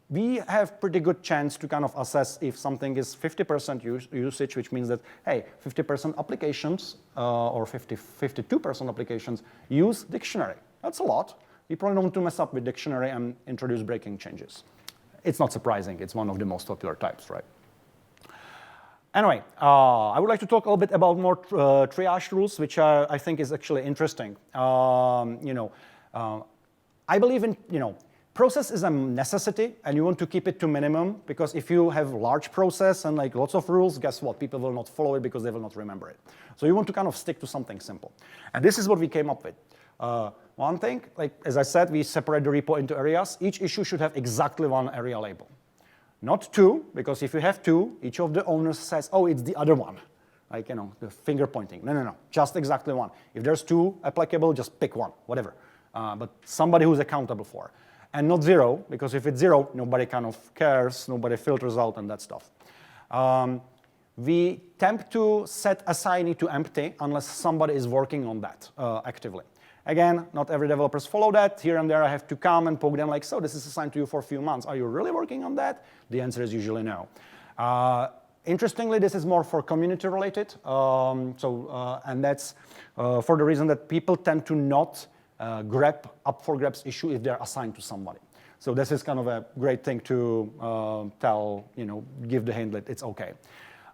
we have pretty good chance to kind of assess if something is 50% usage, which means that, hey, 50% applications or 52% applications use dictionary. That's a lot. We probably don't want to mess up with dictionary and introduce breaking changes. It's not surprising. It's one of the most popular types, right? Anyway, I would like to talk a little bit about more triage rules, which I think is actually interesting. I believe in, process is a necessity, and you want to keep it to minimum, because if you have large process and lots of rules, guess what? People will not follow it because they will not remember it. So you want to kind of stick to something simple. And this is what we came up with. One thing, as I said, we separate the repo into areas. Each issue should have exactly one area label. Not two, because if you have two, each of the owners says, oh, it's the other one. like, the finger pointing. No, just exactly one. If there's 2 applicable, just pick one, whatever. But somebody who's accountable for. And not 0, because if it's 0, nobody kind of cares, nobody filters out and that stuff. We attempt to set assignee to empty unless somebody is working on that actively. Again, not every developers follow that. Here and there I have to come and poke them like, so this is assigned to you for a few months. Are you really working on that? The answer is usually no. Interestingly, this is more for community related. And that's for the reason that people tend to not grab up for grabs issue if they're assigned to somebody. So this is kind of a great thing to tell, give the hint that it's okay.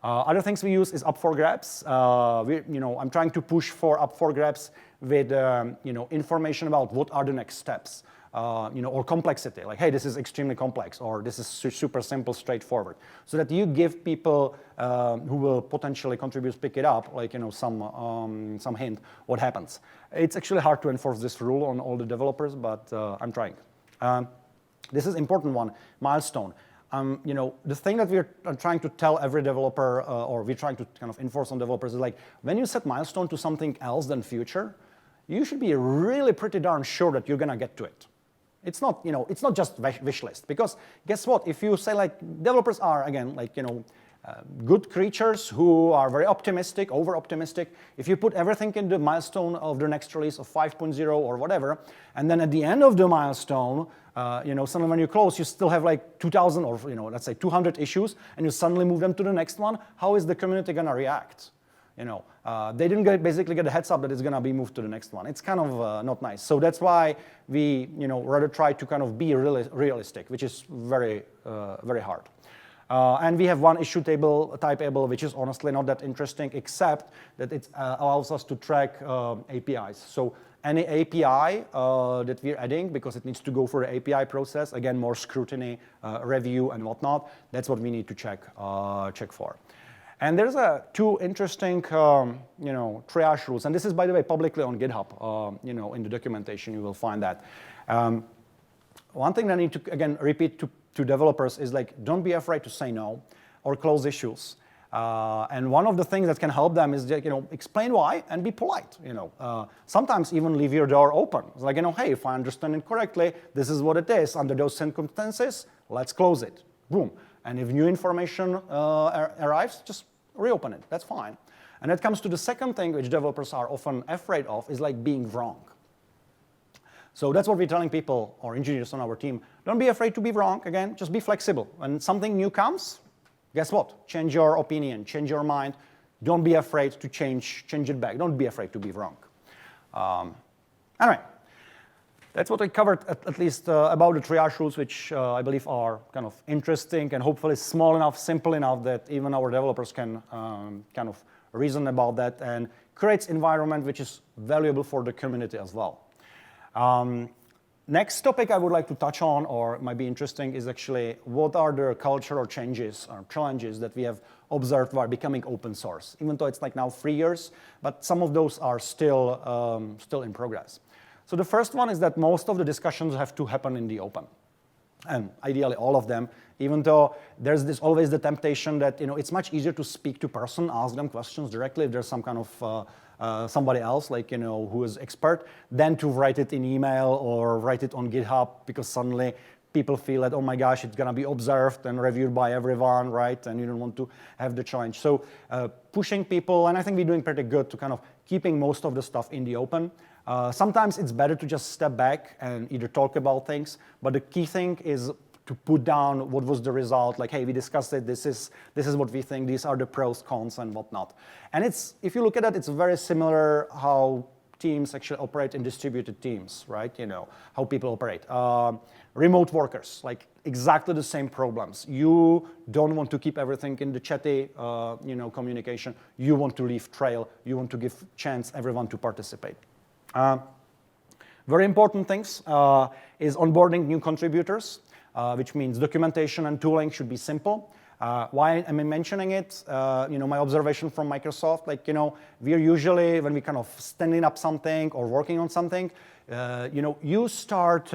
Other things we use is up for grabs. I'm trying to push for up for grabs with information about what are the next steps, or complexity. Like, hey, this is extremely complex, or this is super simple, straightforward, so that you give people who will potentially contribute, pick it up, like some hint what happens. It's actually hard to enforce this rule on all the developers, but I'm trying. This is important one, milestone. The thing that we're trying to tell every developer, or we're trying to kind of enforce on developers is like, when you set milestone to something else than future, you should be really pretty darn sure that you're gonna get to it. It's not, it's not just wish list, because guess what? If you say like, developers are, again, like, good creatures who are very optimistic, over-optimistic. If you put everything in the milestone of the next release of 5.0 or whatever, and then at the end of the milestone, suddenly when you close, you still have like 2,000 or, let's say 200 issues, and you suddenly move them to the next one, how is the community gonna react? They didn't basically get a heads up that it's gonna be moved to the next one. It's kind of not nice. So that's why we, rather try to kind of be realistic, which is very, very hard. And we have one issue table, type able, which is honestly not that interesting, except that it allows us to track APIs. So any API that we're adding, because it needs to go through the API process, again, more scrutiny, review, and whatnot, that's what we need to check for. And there's 2 interesting, triage rules. And this is, by the way, publicly on GitHub. In the documentation, you will find that. One thing that I need to, again, repeat to developers is like, don't be afraid to say no or close issues. And one of the things that can help them is, explain why and be polite. Sometimes even leave your door open. It's like, hey, if I understand it correctly, this is what it is. Under those circumstances, let's close it. Boom. And if new information arrives, just reopen it. That's fine. And that comes to the second thing, which developers are often afraid of, is like being wrong. So that's what we're telling people, or engineers on our team. Don't be afraid to be wrong. Again, just be flexible. When something new comes, guess what? Change your opinion, change your mind. Don't be afraid to change it back. Don't be afraid to be wrong. Anyway, that's what I covered, at least about the triage rules, which I believe are kind of interesting and hopefully small enough, simple enough that even our developers can kind of reason about that, and creates environment which is valuable for the community as well. Next topic I would like to touch on, or might be interesting, is actually what are the cultural changes or challenges that we have observed while becoming open source, even though it's like now 3 years, but some of those are still in progress. So the first one is that most of the discussions have to happen in the open, and ideally all of them, even though there's always the temptation that it's much easier to speak to person, ask them questions directly if there's some kind of somebody else, like who is expert, than to write it in email or write it on GitHub, because suddenly people feel that, oh my gosh, it's gonna be observed and reviewed by everyone, right? And you don't want to have the challenge. So pushing people, and I think we're doing pretty good to kind of keeping most of the stuff in the open. Sometimes it's better to just step back and either talk about things, but the key thing is to put down what was the result, like, hey, we discussed it, this is what we think, these are the pros, cons, and whatnot. And if you look at it, it's very similar how teams actually operate in distributed teams, right? How people operate. Remote workers, like exactly the same problems. You don't want to keep everything in the chatty, communication. You want to leave trail. You want to give chance everyone to participate. Very important things is onboarding new contributors, which means documentation and tooling should be simple. Why am I mentioning it? My observation from Microsoft, like, we're usually, when we kind of standing up something or working on something, you start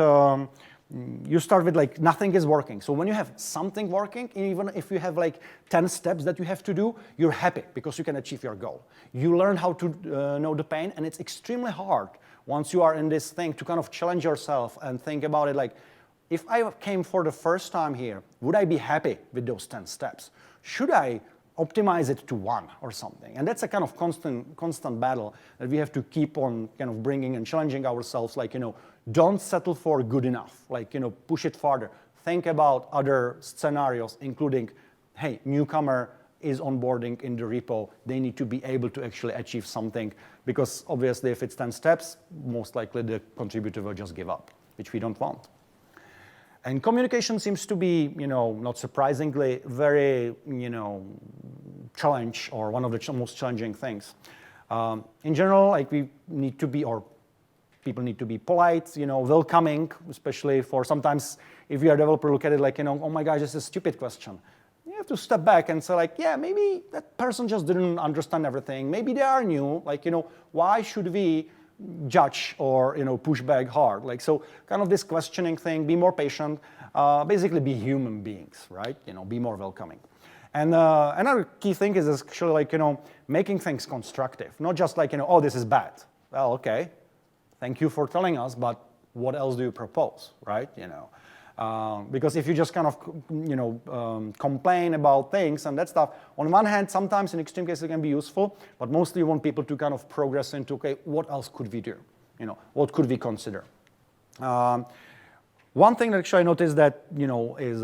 you start with like nothing is working. So when you have something working, even if you have like 10 steps that you have to do, you're happy because you can achieve your goal. You learn how to know the pain, and it's extremely hard once you are in this thing to kind of challenge yourself and think about it like, if I came for the first time here, would I be happy with those 10 steps? Should I optimize it to 1 or something? And that's a kind of constant battle that we have to keep on kind of bringing and challenging ourselves, like, don't settle for good enough, like, push it farther. Think about other scenarios, including, hey, newcomer is onboarding in the repo. They need to be able to actually achieve something, because obviously if it's 10 steps, most likely the contributor will just give up, which we don't want. And communication seems to be, not surprisingly, very, challenge, or one of the most challenging things. In general, like, we need to be, or people need to be polite, welcoming, especially for sometimes if you're a developer, look at it like, oh my gosh, this is a stupid question. You have to step back and say like, yeah, maybe that person just didn't understand everything. Maybe they are new, like, why should we judge or push back hard? Like, so kind of this questioning thing, be more patient, basically be human beings, right? Be more welcoming. And another key thing is actually like, making things constructive, not just like, oh, this is bad. Well, okay, thank you for telling us, but what else do you propose, right? Because if you just kind of, complain about things and that stuff, on one hand, sometimes in extreme cases it can be useful, but mostly you want people to kind of progress into, okay, what else could we do? What could we consider? One thing that actually I noticed that, is,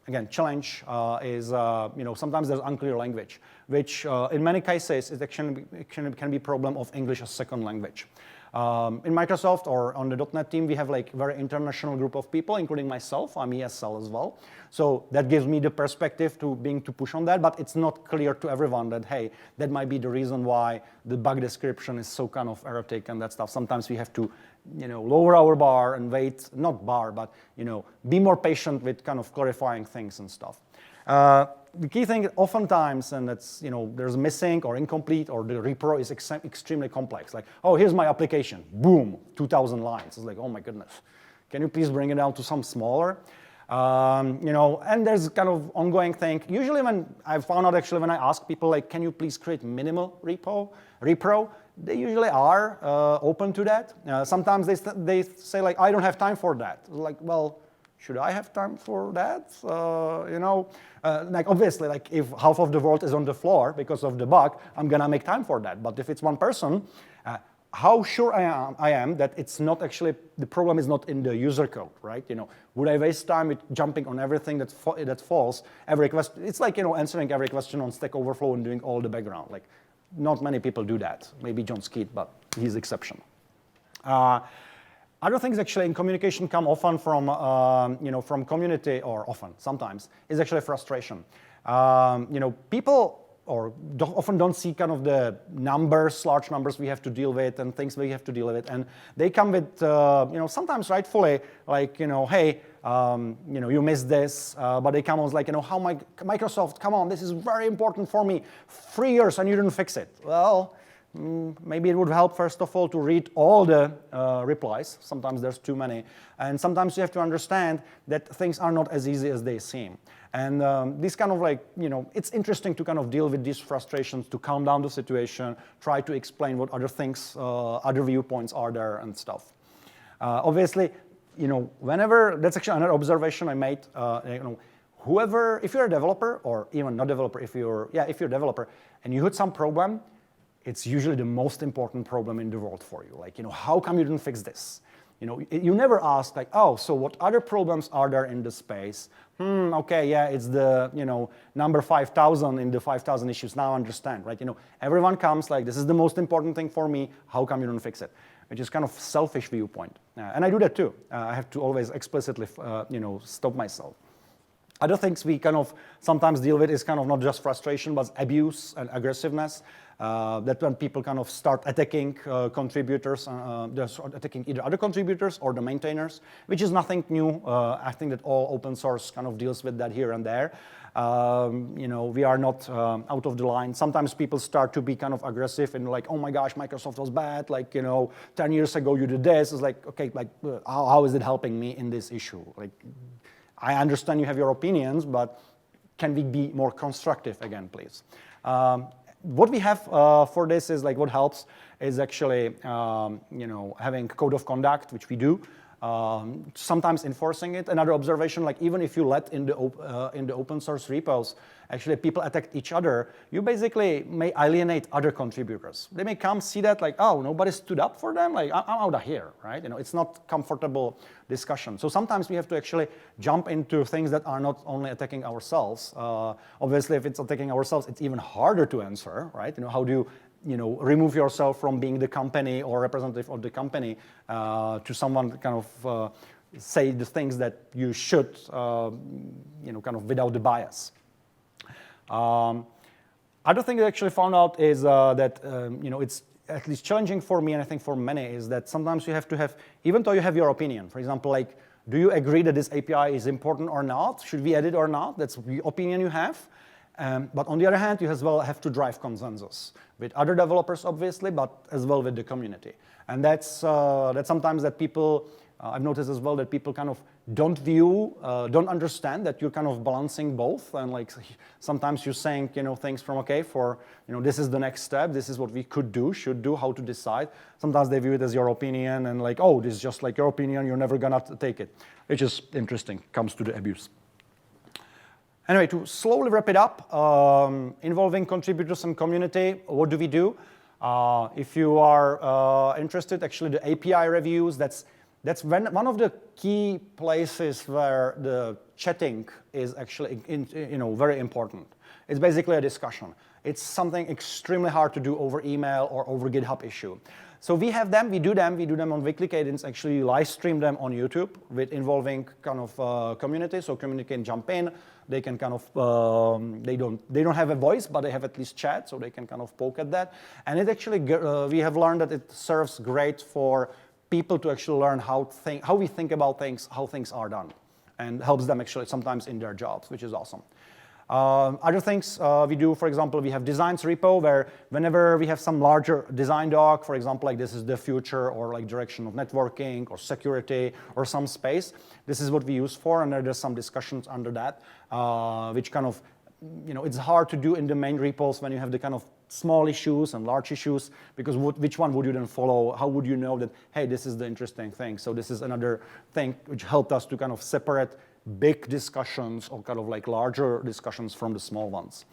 again, challenge is, sometimes there's unclear language, which in many cases it actually can be a problem of English as second language. In Microsoft or on the .NET team, we have like a very international group of people, including myself. I'm ESL as well. So that gives me the perspective to push on that, but it's not clear to everyone that, hey, that might be the reason why the bug description is so kind of erratic and that stuff. Sometimes we have to, lower our bar and wait, not bar, but, be more patient with kind of clarifying things and stuff. The key thing oftentimes, and that's, there's missing or incomplete, or the repro is extremely complex. Like, oh, here's my application. Boom, 2,000 lines. It's like, oh my goodness. Can you please bring it down to some smaller? And there's kind of ongoing thing. Usually when I found out actually when I ask people like, can you please create minimal repro, they usually are open to that. Sometimes they say like, I don't have time for that. Like, well, should I have time for that? Like obviously, like if half of the world is on the floor because of the bug, I'm gonna make time for that. But if it's one person, how sure I am that it's not actually, the problem is not in the user code, right? Would I waste time with jumping on everything that falls? Every question, it's like, answering every question on Stack Overflow and doing all the background. Like, not many people do that. Maybe John Skeet, but he's exception. Other things actually in communication come often from, from community, or often, sometimes, is actually frustration. People often don't see kind of the numbers, large numbers we have to deal with and things we have to deal with. And they come with, sometimes rightfully, like, hey, you missed this, but they come on like, how Microsoft, come on, this is very important for me. 3 years and you didn't fix it. Well, maybe it would help, first of all, to read all the replies. Sometimes there's too many. And sometimes you have to understand that things are not as easy as they seem. And this kind of like, it's interesting to kind of deal with these frustrations, to calm down the situation, try to explain what other things, other viewpoints are there and stuff. Obviously, whenever, that's actually another observation I made, whoever, if you're a developer, or even not developer, if you're a developer, and you hit some problem, it's usually the most important problem in the world for you. Like, how come you didn't fix this? You never ask like, oh, so what other problems are there in the space? Okay, yeah, it's the, number 5,000 in the 5,000 issues. Now I understand, right? Everyone comes like, this is the most important thing for me. How come you don't fix it? Which is kind of selfish viewpoint. And I do that too. I have to always explicitly, stop myself. Other things we kind of sometimes deal with is kind of not just frustration, but abuse and aggressiveness. That when people kind of start attacking contributors, they're sort of attacking either other contributors or the maintainers, which is nothing new. I think that all open source kind of deals with that here and there. We are not out of the line. Sometimes people start to be kind of aggressive and like, oh my gosh, Microsoft was bad. Like, 10 years ago you did this. It's like, okay, like how is it helping me in this issue? Like, I understand you have your opinions, but can we be more constructive again, please? What we have for this is like what helps is actually having code of conduct, which we do. Sometimes enforcing it. Another observation, like even if you let in the open source repos, actually people attack each other, you basically may alienate other contributors. They may come see that like, oh, nobody stood up for them, like I'm out of here, right? It's not comfortable discussion. So sometimes we have to actually jump into things that are not only attacking ourselves. Obviously, if it's attacking ourselves, it's even harder to answer, right? How do you remove yourself from being the company or representative of the company to someone kind of say the things that you should, kind of without the bias. Other thing I actually found out is that, it's at least challenging for me, and I think for many, is that sometimes you have to have, even though you have your opinion, for example, like, do you agree that this API is important or not? Should we add it or not? That's the opinion you have. But on the other hand, you as well have to drive consensus with other developers, obviously, but as well with the community. And that's sometimes that people, I've noticed as well that people kind of don't understand that you're kind of balancing both. And like sometimes you're saying, things from, okay, for, this is the next step, this is what we could do, should do, how to decide. Sometimes they view it as your opinion and like, oh, this is just like your opinion, you're never gonna take it. It's just interesting, comes to the abuse. Anyway, to slowly wrap it up, involving contributors and community, what do we do? If you are interested, actually the API reviews, that's one of the key places where the chatting is actually very important. It's basically a discussion. It's something extremely hard to do over email or over GitHub issue. So we have them, we do them on weekly cadence, actually live stream them on YouTube with involving kind of community, so community can jump in, they can kind of, they don't have a voice, but they have at least chat, so they can kind of poke at that. And it actually, we have learned that it serves great for people to actually learn how we think about things, how things are done, and helps them actually sometimes in their jobs, which is awesome. Other things we do, for example, we have designs repo where whenever we have some larger design doc, for example, like this is the future or like direction of networking or security or some space, this is what we use for, and there's some discussions under that, which kind of, it's hard to do in the main repos when you have the kind of small issues and large issues, because which one would you then follow? How would you know that, hey, this is the interesting thing? So this is another thing which helped us to kind of separate big discussions or kind of like larger discussions from the small ones.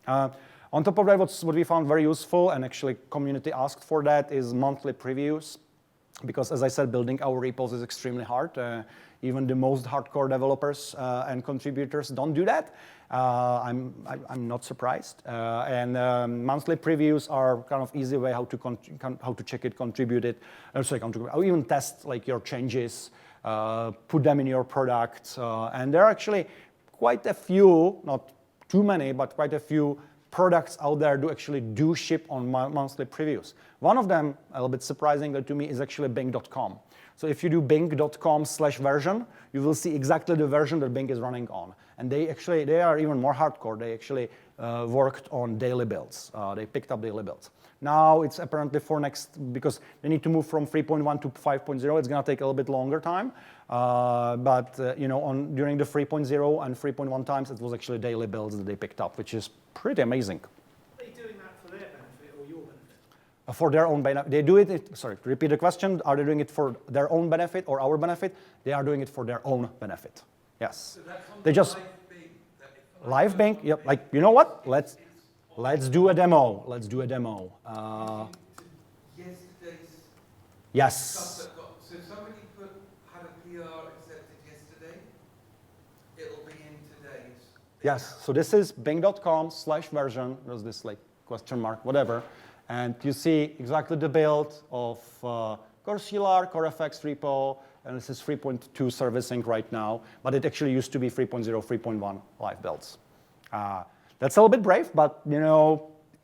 On top of that, what we found very useful, and actually community asked for that, is monthly previews. Because as I said, building our repos is extremely hard. Even the most hardcore developers and contributors don't do that. I'm not surprised. And monthly previews are kind of easy way how to check it, contribute it, or even test like your changes. Put them in your product. And there are actually quite a few, not too many, but quite a few products out there do actually ship on monthly previews. One of them, a little bit surprising to me, is actually Bing.com. So if you do bing.com/version, you will see exactly the version that Bing is running on. And they are even more hardcore. They actually worked on daily builds. They picked up daily builds. Now it's apparently for next, because they need to move from 3.1 to 5.0. It's going to take a little bit longer time. But during the 3.0 and 3.1 times, it was actually daily builds that they picked up, which is pretty amazing. Are they doing that for their benefit or your benefit? For their own benefit. They do it, sorry, repeat the question. Are they doing it for their own benefit or our benefit? They are doing it for their own benefit. Yes. So they just live Bing. Yep. Like, you know what? Let's do a demo. Let's do a demo. Yesterday's Yes. stuff that got, so somebody had a PR accepted yesterday, it'll be in today's. Yes. So this is bing.com/version. There's this like question mark, whatever. And you see exactly the build of CoreFX repo, and this is 3.2 servicing right now, but it actually used to be 3.0, 3.1 live builds. That's a little bit brave, but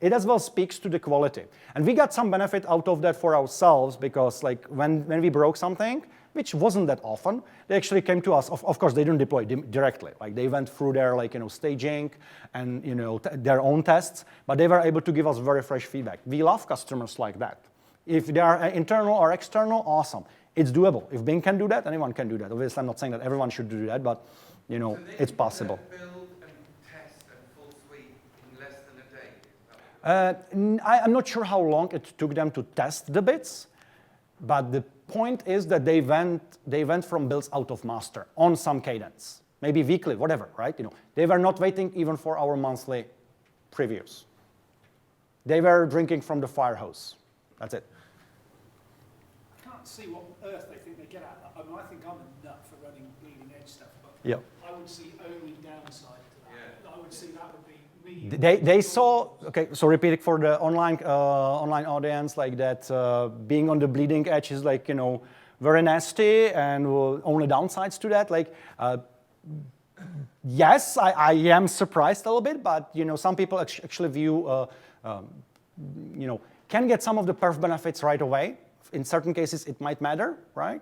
it as well speaks to the quality. And we got some benefit out of that for ourselves because like when we broke something, which wasn't that often, they actually came to us. Of course, they didn't deploy directly. Like they went through their staging and their own tests, but they were able to give us very fresh feedback. We love customers like that. If they are internal or external, awesome. It's doable. If Bing can do that, anyone can do that. Obviously, I'm not saying that everyone should do that, but So it's possible. Build and test and full suite in less than a day. I'm not sure how long it took them to test the bits, but the point is that they went from builds out of master on some cadence, maybe weekly, whatever, right? They were not waiting even for our monthly previews. They were drinking from the fire hose. That's it. I can't see what on earth they think they get out of that. I mean, I think I'm a nut for running bleeding edge stuff, but Yeah. I would see only downside to that. Yeah. I would see that would be me. They saw, okay, so repeat it for the online audience, like that being on the bleeding edge is like, very nasty and only downsides to that. Like, yes, I am surprised a little bit, but, some people actually view, can get some of the perf benefits right away. In certain cases, it might matter, right?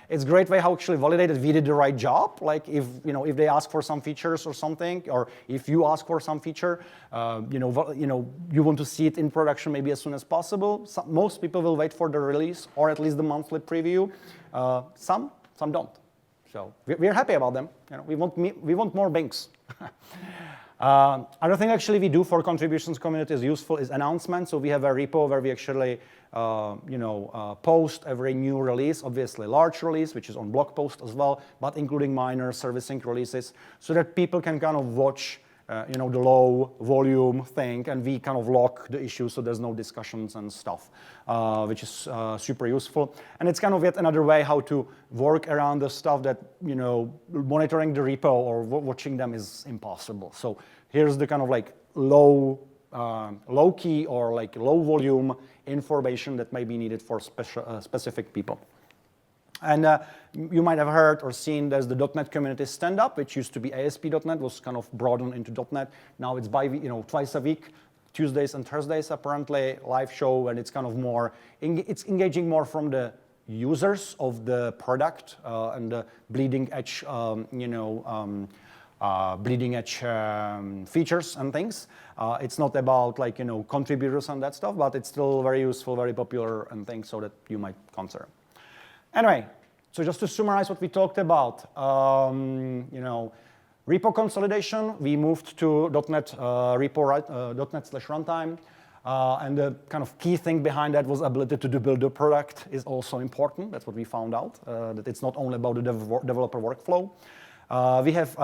It's a great way how actually validated we did the right job. Like if they ask for some features or something, or if you ask for some feature, you want to see it in production maybe as soon as possible. Most people will wait for the release or at least the monthly preview. Some don't. So we're happy about them. We want more Bings. Another thing actually we do for contributions community is useful is announcements. So we have a repo where we actually post every new release, obviously large release, which is on blog post as well, but including minor servicing releases, so that people can kind of watch the low volume thing, and we kind of lock the issue so there's no discussions and stuff, which is super useful. And it's kind of yet another way how to work around the stuff that, monitoring the repo or watching them is impossible. So here's the kind of like low key or like low volume information that may be needed for specific people. And you might have heard or seen there's the .NET community stand-up, which used to be ASP.NET, was kind of broadened into .NET. Now it's twice a week, Tuesdays and Thursdays apparently, live show, and it's kind of more, it's engaging more from the users of the product and the bleeding edge, features and things. It's not about like, contributors and that stuff, but it's still very useful, very popular and things so that you might consider. Anyway, so just to summarize what we talked about, repo consolidation, we moved to .NET repo, .NET/runtime, and the kind of key thing behind that was ability to build the product is also important. That's what we found out, that it's not only about the developer workflow. We have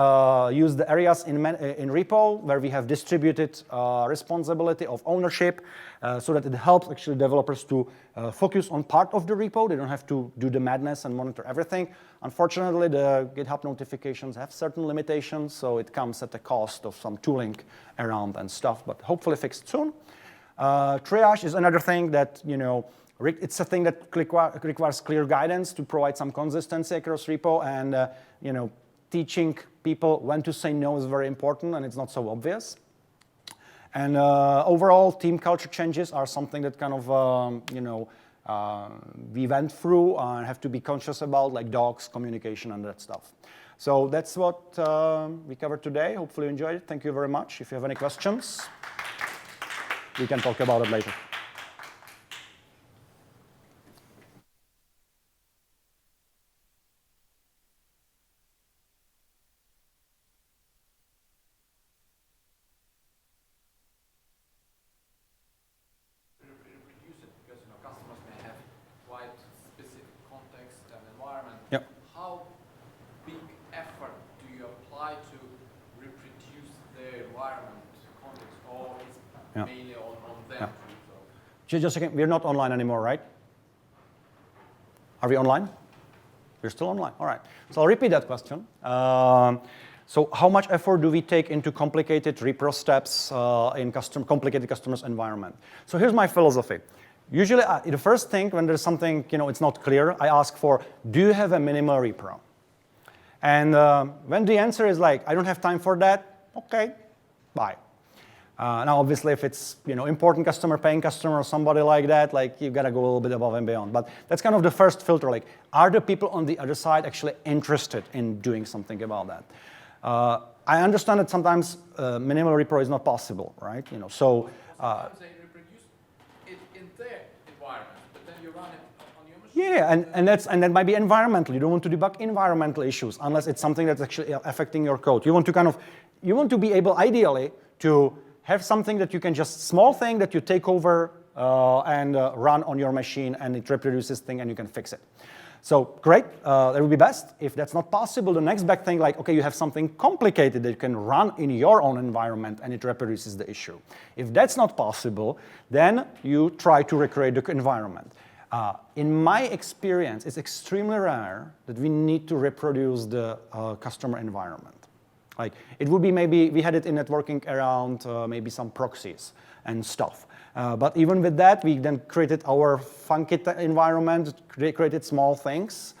used the areas in repo where we have distributed responsibility of ownership so that it helps actually developers to focus on part of the repo. They don't have to do the madness and monitor everything. Unfortunately, the GitHub notifications have certain limitations, so it comes at the cost of some tooling around and stuff, but hopefully fixed soon. Triage is another thing that, it's a thing that requires clear guidance to provide some consistency across repo, and, teaching people when to say no is very important, and it's not so obvious. And overall, team culture changes are something that kind of, we went through and have to be conscious about, like docs, communication, and that stuff. So that's what we covered today. Hopefully you enjoyed it. Thank you very much. If you have any questions, we can talk about it later. Mainly on them. So. Just a second, we're not online anymore, right? Are we online? We're still online, all right. So I'll repeat that question. So how much effort do we take into complicated repro steps in complicated customers' environment? So here's my philosophy. Usually, the first thing when there's something, it's not clear, I ask for, do you have a minimal repro? And when the answer is like, I don't have time for that, okay, bye. Now, obviously, if it's important customer, paying customer, or somebody like that, like you've got to go a little bit above and beyond. But that's kind of the first filter. Like, are the people on the other side actually interested in doing something about that? I understand that sometimes minimal repro is not possible, right? So sometimes they reproduce it in their environment, but then you run it on your machine. yeah, and that might be environmental. You don't want to debug environmental issues unless it's something that's actually affecting your code. You want to be able, ideally, to have something that you can small thing that you take over and run on your machine, and it reproduces thing and you can fix it. So great, that would be best. If that's not possible, the next best thing, like, okay, you have something complicated that you can run in your own environment and it reproduces the issue. If that's not possible, then you try to recreate the environment. In my experience, it's extremely rare that we need to reproduce the customer environment. Like, it would be maybe, we had it in networking around maybe some proxies and stuff. But even with that, we then created our funky environment, created small things.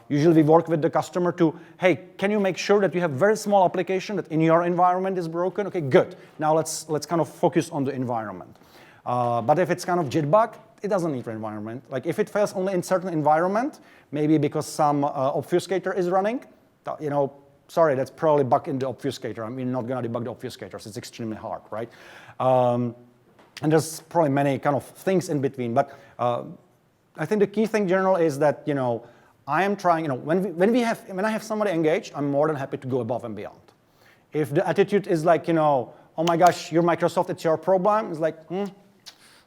Usually we work with the customer to, hey, can you make sure that you have very small application that in your environment is broken? Okay, good. Now let's kind of focus on the environment. But if it's kind of jitbug, it doesn't need an environment. Like, if it fails only in certain environment, maybe because some obfuscator is running, sorry, that's probably bug in the obfuscator. I mean, not going to debug the obfuscators. It's extremely hard, right? And there's probably many kind of things in between. But I think the key thing, general, is that I am trying. When I have somebody engaged, I'm more than happy to go above and beyond. If the attitude is like, oh my gosh, you're Microsoft, it's your problem. It's like,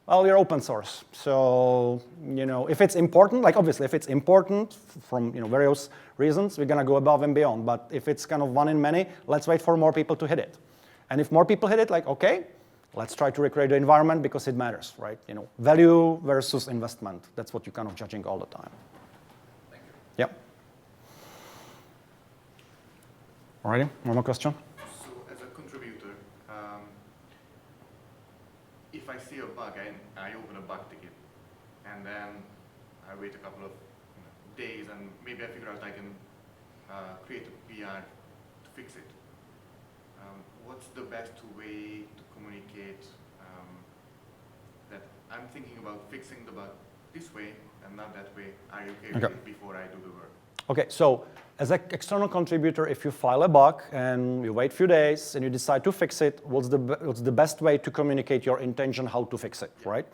well, you're open source. So if it's important, like obviously, if it's important from various reasons, we're gonna go above and beyond. But if it's kind of one in many, let's wait for more people to hit it. And if more people hit it, like, okay, let's try to recreate the environment because it matters, right? Value versus investment. That's what you're kind of judging all the time. Thank you. Yep. Alrighty, one more question? So as a contributor, if I see a bug, I open a bug ticket, and then I wait a couple of days, and maybe I figure out I can create a PR to fix it. What's the best way to communicate that I'm thinking about fixing the bug this way and not that way? Are you okay with it before I do the work? Okay, so as an external contributor, if you file a bug and you wait a few days and you decide to fix it, what's the best way to communicate your intention how to fix it, right?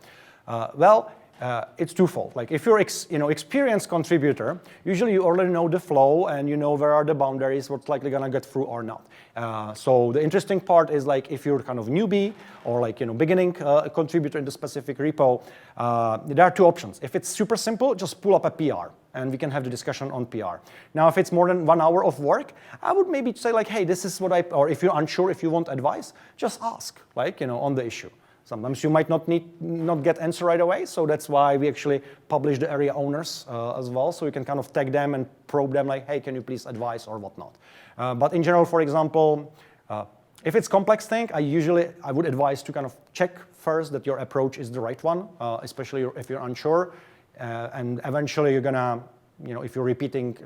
It's twofold. Like, if you're experienced contributor, usually you already know the flow and you know where are the boundaries, what's likely gonna get through or not. So the interesting part is, like, if you're kind of newbie or like beginning contributor in the specific repo, there are two options. If it's super simple, just pull up a PR and we can have the discussion on PR. Now, if it's more than 1 hour of work, I would maybe say like, hey, this is what or if you're unsure, if you want advice, just ask, like, on the issue. Sometimes you might not get answer right away, so that's why we actually publish the area owners as well, so you can kind of tag them and probe them, like, hey, can you please advise or whatnot. But in general, for example, if it's complex thing, I would advise to kind of check first that your approach is the right one, especially if you're unsure, and eventually you're gonna, if you're repeated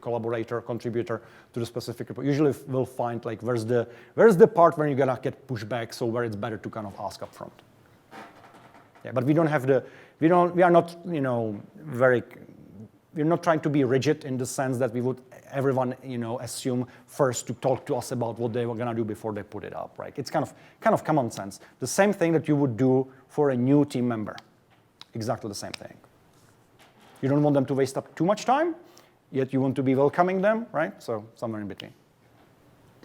collaborator, contributor to the specific repo, usually we'll find like where's the part where you're gonna get pushback, so where it's better to kind of ask up front. Yeah, but we are not, we're not trying to be rigid in the sense that we would everyone, assume first to talk to us about what they were gonna do before they put it up, right? It's kind of common sense. The same thing that you would do for a new team member. Exactly the same thing. You don't want them to waste up too much time, yet you want to be welcoming them, right? So somewhere in between.